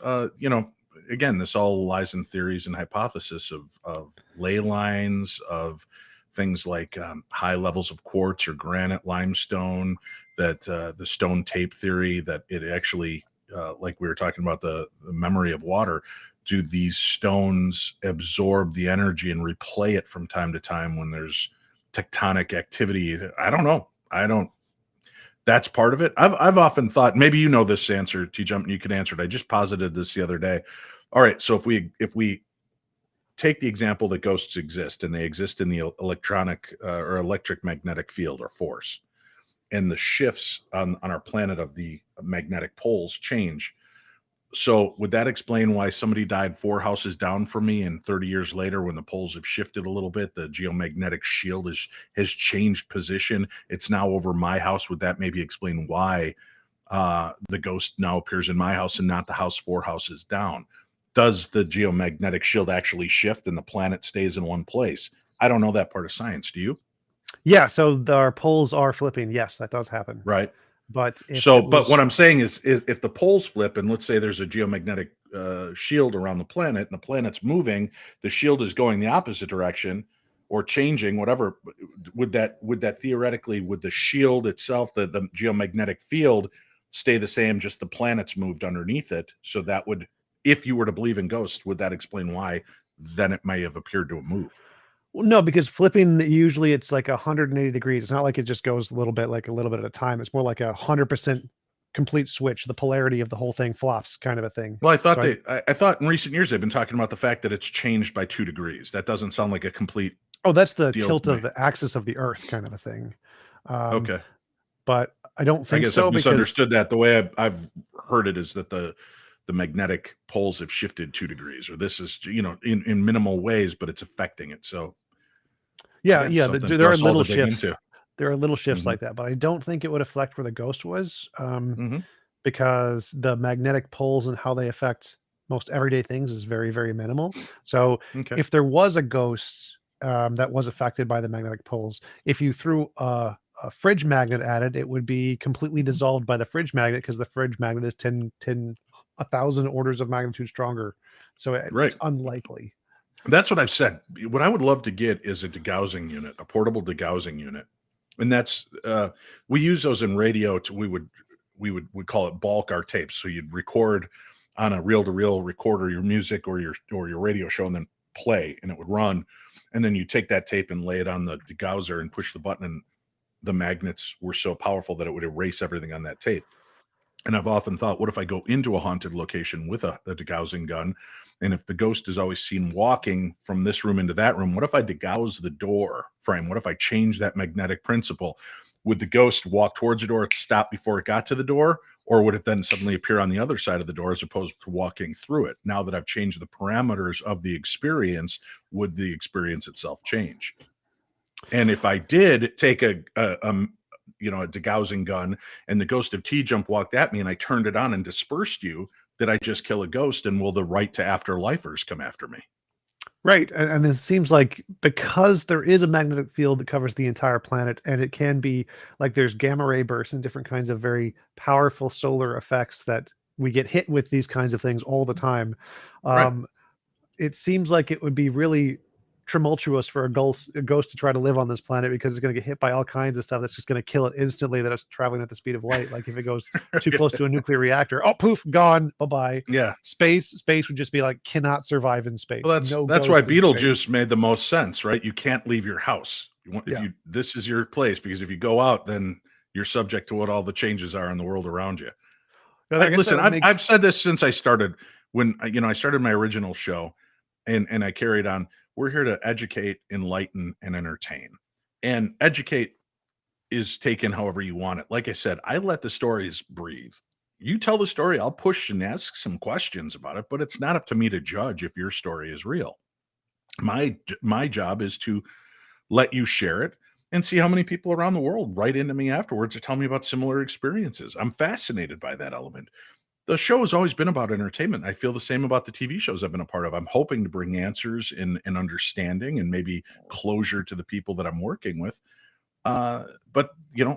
Again, this all lies in theories and hypothesis of ley lines, of things like high levels of quartz or granite limestone, that the stone tape theory, that it actually, like we were talking about the memory of water, do these stones absorb the energy and replay it from time to time when there's tectonic activity? I don't know. That's part of it. I've often thought, maybe you know this answer, T-Jump, and you can answer it. I just posited this the other day. All right, so if we take the example that ghosts exist, and they exist in the electronic or electric magnetic field or force, and the shifts on our planet of the magnetic poles change. So would that explain why somebody died 4 houses down from me, and 30 years later, when the poles have shifted a little bit, the geomagnetic shield has changed position? It's now over my house. Would that maybe explain why the ghost now appears in my house and not the house 4 houses down? Does the geomagnetic shield actually shift and the planet stays in one place? I don't know that part of science. Do you? Yeah, so our poles are flipping. Yes, that does happen. Right. But what I'm saying is if the poles flip, and let's say there's a geomagnetic shield around the planet, and the planet's moving, the shield is going the opposite direction or changing, whatever, would that theoretically, would the shield itself, the geomagnetic field, stay the same, just the planet's moved underneath it? So that would, if you were to believe in ghosts, would that explain why then it may have appeared to move? Well, no, because flipping, usually it's like 180 degrees. It's not like it just goes a little bit at a time. It's more like 100% complete switch. The polarity of the whole thing flops, kind of a thing. Well, I thought So I thought in recent years they've been talking about the fact that it's changed by 2 degrees. That doesn't sound like a complete that's the deal tilt to of me. the axis of the Earth, kind of a thing. Um, Okay. but I don't I think guess I've so because misunderstood that. The way I've heard it is that the magnetic poles have shifted 2 degrees, or this is, in minimal ways, but it's affecting it. So yeah, again, yeah, something there for are us all little to dig shifts. into. There are little shifts Mhm. like that, but I don't think it would affect where the ghost was. Mhm. Because the magnetic poles and how they affect most everyday things is very, very minimal. So Okay. if there was a ghost that was affected by the magnetic poles, if you threw a fridge magnet at it, it would be completely dissolved by the fridge magnet because the fridge magnet is 1,000 orders of magnitude stronger. So it's Right. unlikely. That's what I've said. What I would love to get is a degaussing unit, a portable degaussing unit. And that's we use those in radio to we call it bulk our tapes. So you'd record on a reel-to-reel recorder your music or your radio show and then play and it would run. And then you take that tape and lay it on the degausser and push the button and the magnets were so powerful that it would erase everything on that tape. And I've often thought, what if I go into a haunted location with a degaussing gun? And if the ghost is always seen walking from this room into that room, what if I degauss the door frame? What if I change that magnetic principle? Would the ghost walk towards the door, stop before it got to the door? Or would it then suddenly appear on the other side of the door as opposed to walking through it? Now that I've changed the parameters of the experience, would the experience itself change? And if I did take a degaussing gun and the ghost of T-Jump walked at me and I turned it on and dispersed you, did I just kill a ghost and will the right to afterlifers come after me? Right. And it seems like because there is a magnetic field that covers the entire planet, and it can be like there's gamma ray bursts and different kinds of very powerful solar effects that we get hit with these kinds of things all the time. Right. Um, it seems like it would be really tumultuous for a ghost to try to live on this planet because it's going to get hit by all kinds of stuff that's just going to kill it instantly that it's traveling at the speed of light. Like if it goes too close to a nuclear reactor, oh poof, gone, bye-bye. Yeah. Space would just be like cannot survive in space. Well, No that's why ghosts in space. Beetlejuice made the most sense, right? You can't leave your house. If Yeah. you this is your place because if you go out, then you're subject to what all the changes are in the world around you. No, I guess that Listen, would make I've said this since I started when I started my original show and I carried on. We're here to educate, enlighten, and entertain. And educate is taken however you want it. Like I said, I let the stories breathe. You tell the story, I'll push and ask some questions about it, but it's not up to me to judge if your story is real. My job is to let you share it and see how many people around the world write into me afterwards to tell me about similar experiences. I'm fascinated by that element. The show has always been about entertainment. I feel the same about the TV shows I've been a part of. I'm hoping to bring answers and understanding and maybe closure to the people that I'm working with. But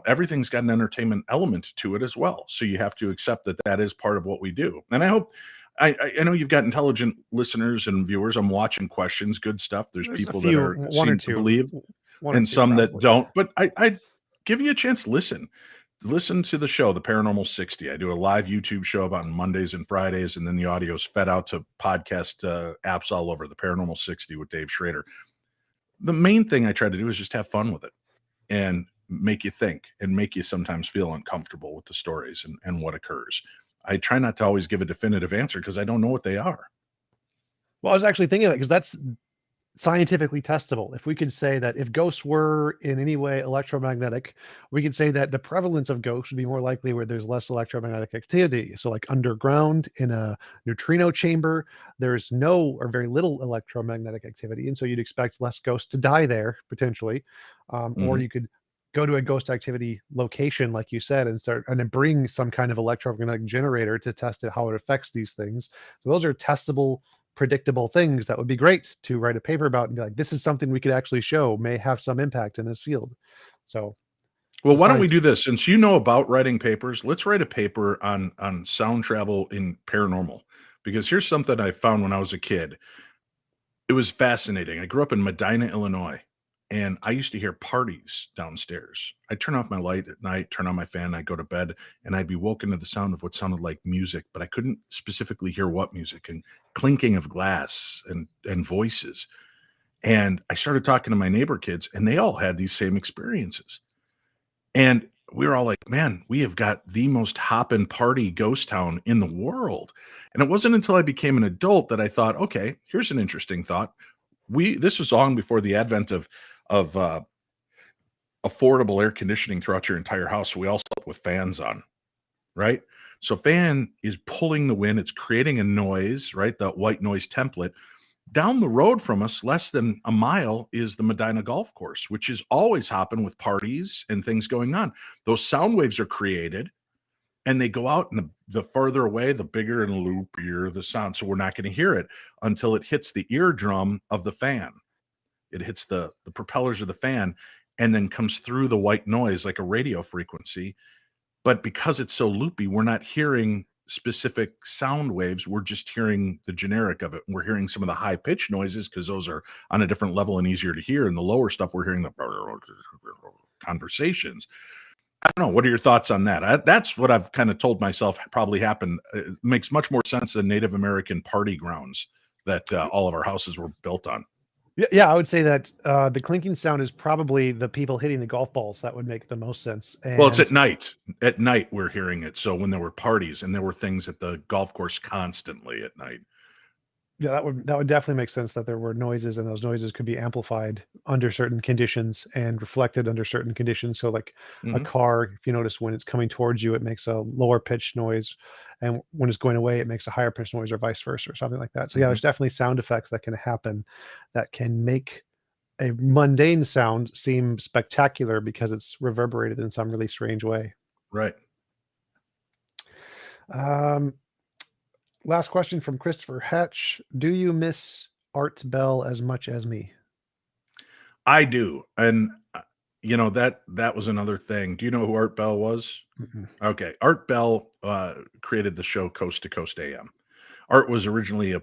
everything's got an entertainment element to it as well. So you have to accept that that is part of what we do. And I hope I know you've got intelligent listeners and viewers. I'm watching questions, good stuff. There's there's a people that few, are one or seem to two, believe one or and two some that probably. don't. But I give you a chance to listen. Listen to the show, The Paranormal 60. I do a live YouTube show about on Mondays and Fridays, and then the audio is fed out to podcast apps all over. The Paranormal 60 with Dave Schrader. The main thing I try to do is just have fun with it and make you think and make you sometimes feel uncomfortable with the stories and what occurs. I try not to always give a definitive answer because I don't know what they are. Well, I was actually thinking that because that's scientifically testable. If we could say that if ghosts were in any way electromagnetic, we could say that the prevalence of ghosts would be more likely where there's less electromagnetic activity. So, like underground in a neutrino chamber, there's no or very little electromagnetic activity. And so you'd expect less ghosts to die there potentially. Or Mhm. you could go to a ghost activity location, like you said, and start and then bring some kind of electromagnetic generator to test it, how it affects these things. So, those are testable predictable things that would be great to write a paper about and be like, this is something we could actually show may have some impact in this field. So Well, the why don't we science, do this? Since you know about writing papers, let's write a paper on sound travel in paranormal. Because here's something I found when I was a kid. It was fascinating. I grew up in Medina, Illinois, and I used to hear parties downstairs. I'd turn off my light at night, turn on my fan, I'd go to bed, and I'd be woken to the sound of what sounded like music, but I couldn't specifically hear what music and clinking of glass and voices. And I started talking to my neighbor kids, and they all had these same experiences. And we were all like, man, we have got the most hoppin' party ghost town in the world. And it wasn't until I became an adult that I thought, okay, here's an interesting thought. This was long before the advent of affordable air conditioning throughout your entire house. So we all slept with fans on, right? So fan is pulling the wind, it's creating a noise, right? The white noise template. Down the road from us, less than a mile, is the Medina Golf Course, which is always hopping with parties and things going on. Those sound waves are created and they go out, and the further away, the bigger and loopier the sound. So we're not going to hear it until it hits the eardrum of the fan. It hits the propellers of the fan and then comes through the white noise like a radio frequency. But because it's so loopy, we're not hearing specific sound waves. We're just hearing the generic of it. We're hearing some of the high pitched noises because those are on a different level and easier to hear. And the lower stuff, we're hearing the conversations. I don't know. What are your thoughts on that? That's what I've kind of told myself probably happened. It makes much more sense than Native American party grounds that all of our houses were built on. Yeah, I would say that the clinking sound is probably the people hitting the golf balls. That would make the most sense. Well, it's And at night. At night, we're hearing it. So when there were parties and there were things at the golf course constantly at night. yeah, that would definitely make sense that there were noises, and those noises could be amplified under certain conditions and reflected under certain conditions. So, like a Mhm. car, if you notice when it's coming towards you, it makes a lower pitched noise, and when it's going away, it makes a higher pitched noise, or vice versa, or something like that. So, yeah, Mhm. there's definitely sound effects that can happen that can make a mundane sound seem spectacular because it's reverberated in some really strange way. Right. Um, Last question from Christopher Hatch. Do you miss Art Bell as much as me? I do. And that was another thing. Do you know who Art Bell was? Mm-mm. Okay. Art Bell created the show Coast to Coast AM. Art was originally a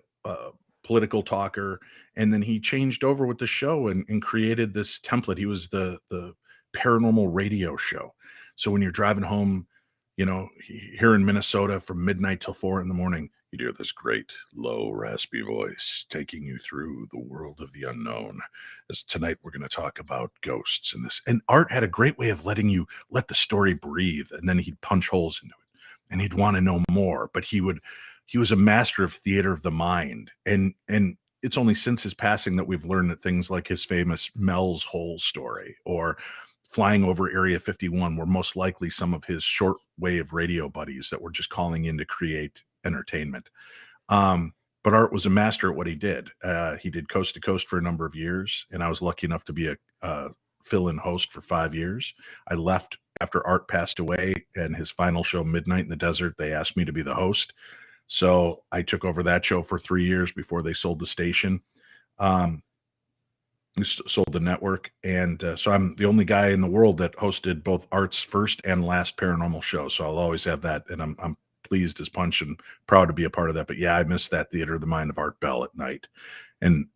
political talker, and then he changed over with the show and created this template. He was the paranormal radio show. So when you're driving home, here in Minnesota from midnight till 4 in the morning, you hear this great low raspy voice taking you through the world of the unknown. As tonight we're going to talk about ghosts and this. And Art had a great way of letting you let the story breathe, and then he'd punch holes into it, and he'd want to know more. But he was a master of theater of the mind, and it's only since his passing that we've learned that things like his famous Mel's Hole story or flying over Area 51 were most likely some of his shortwave radio buddies that were just calling in to create entertainment. But Art was a master at what he did. He did Coast to Coast for a number of years, and I was lucky enough to be a fill-in host for 5 years. I left after Art passed away, and his final show, Midnight in the Desert, they asked me to be the host. So I took over that show for 3 years before they sold the station, sold the network. And so I'm the only guy in the world that hosted both Art's first and last paranormal show. So I'll always have that. And I'm pleased as punch and proud to be a part of that. But yeah, I miss that theater of the mind of Art Bell at night. And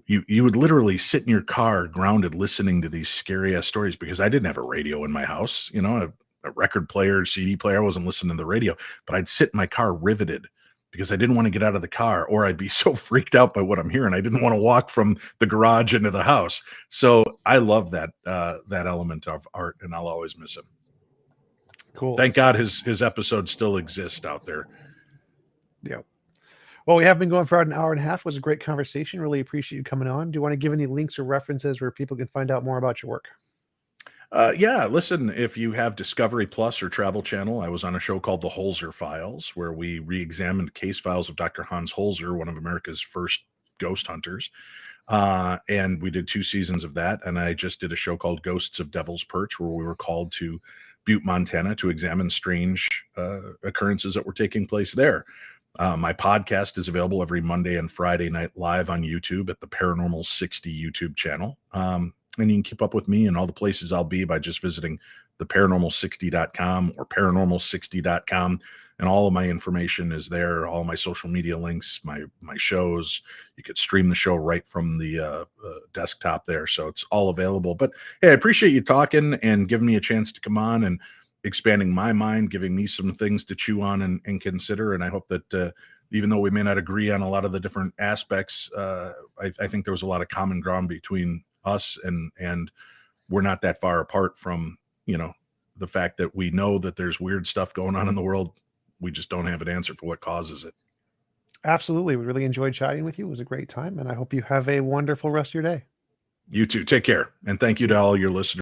you would literally sit in your car grounded listening to these scary ass stories, because I didn't have a radio in my house, a record player, CD player. I wasn't listening to the radio, but I'd sit in my car riveted because I didn't want to get out of the car, or I'd be so freaked out by what I'm hearing. I didn't want to walk from the garage into the house. So I love that element of Art, and I'll always miss him. Cool. Thank God his episodes still exist out there. Yeah. Well, we have been going for about an hour and a half. It was a great conversation. Really appreciate you coming on. Do you want to give any links or references where people can find out more about your work? Yeah, listen, if you have Discovery Plus or Travel Channel, I was on a show called The Holzer Files, where we re-examined case files of Dr. Hans Holzer, one of America's first ghost hunters. And we did 2 seasons of that. And I just did a show called Ghosts of Devil's Perch, where we were called to Butte, Montana to examine strange occurrences that were taking place there. My podcast is available every Monday and Friday night live on YouTube at the Paranormal 60 YouTube channel. And you can keep up with me and all the places I'll be by just visiting theparanormal60.com or paranormal60.com. And all of my information is there. All my social media links, my shows. You could stream the show right from the desktop there. So it's all available. But hey, I appreciate you talking and giving me a chance to come on and expanding my mind, giving me some things to chew on and consider. And I hope that even though we may not agree on a lot of the different aspects, I think there was a lot of common ground between us, and we're not that far apart from you know, the fact that we know that there's weird stuff going on in the world. We just don't have an answer for what causes it. Absolutely. We really enjoyed chatting with you. It was a great time, and I hope you have a wonderful rest of your day. You too. Take care. And thank you to all your listeners.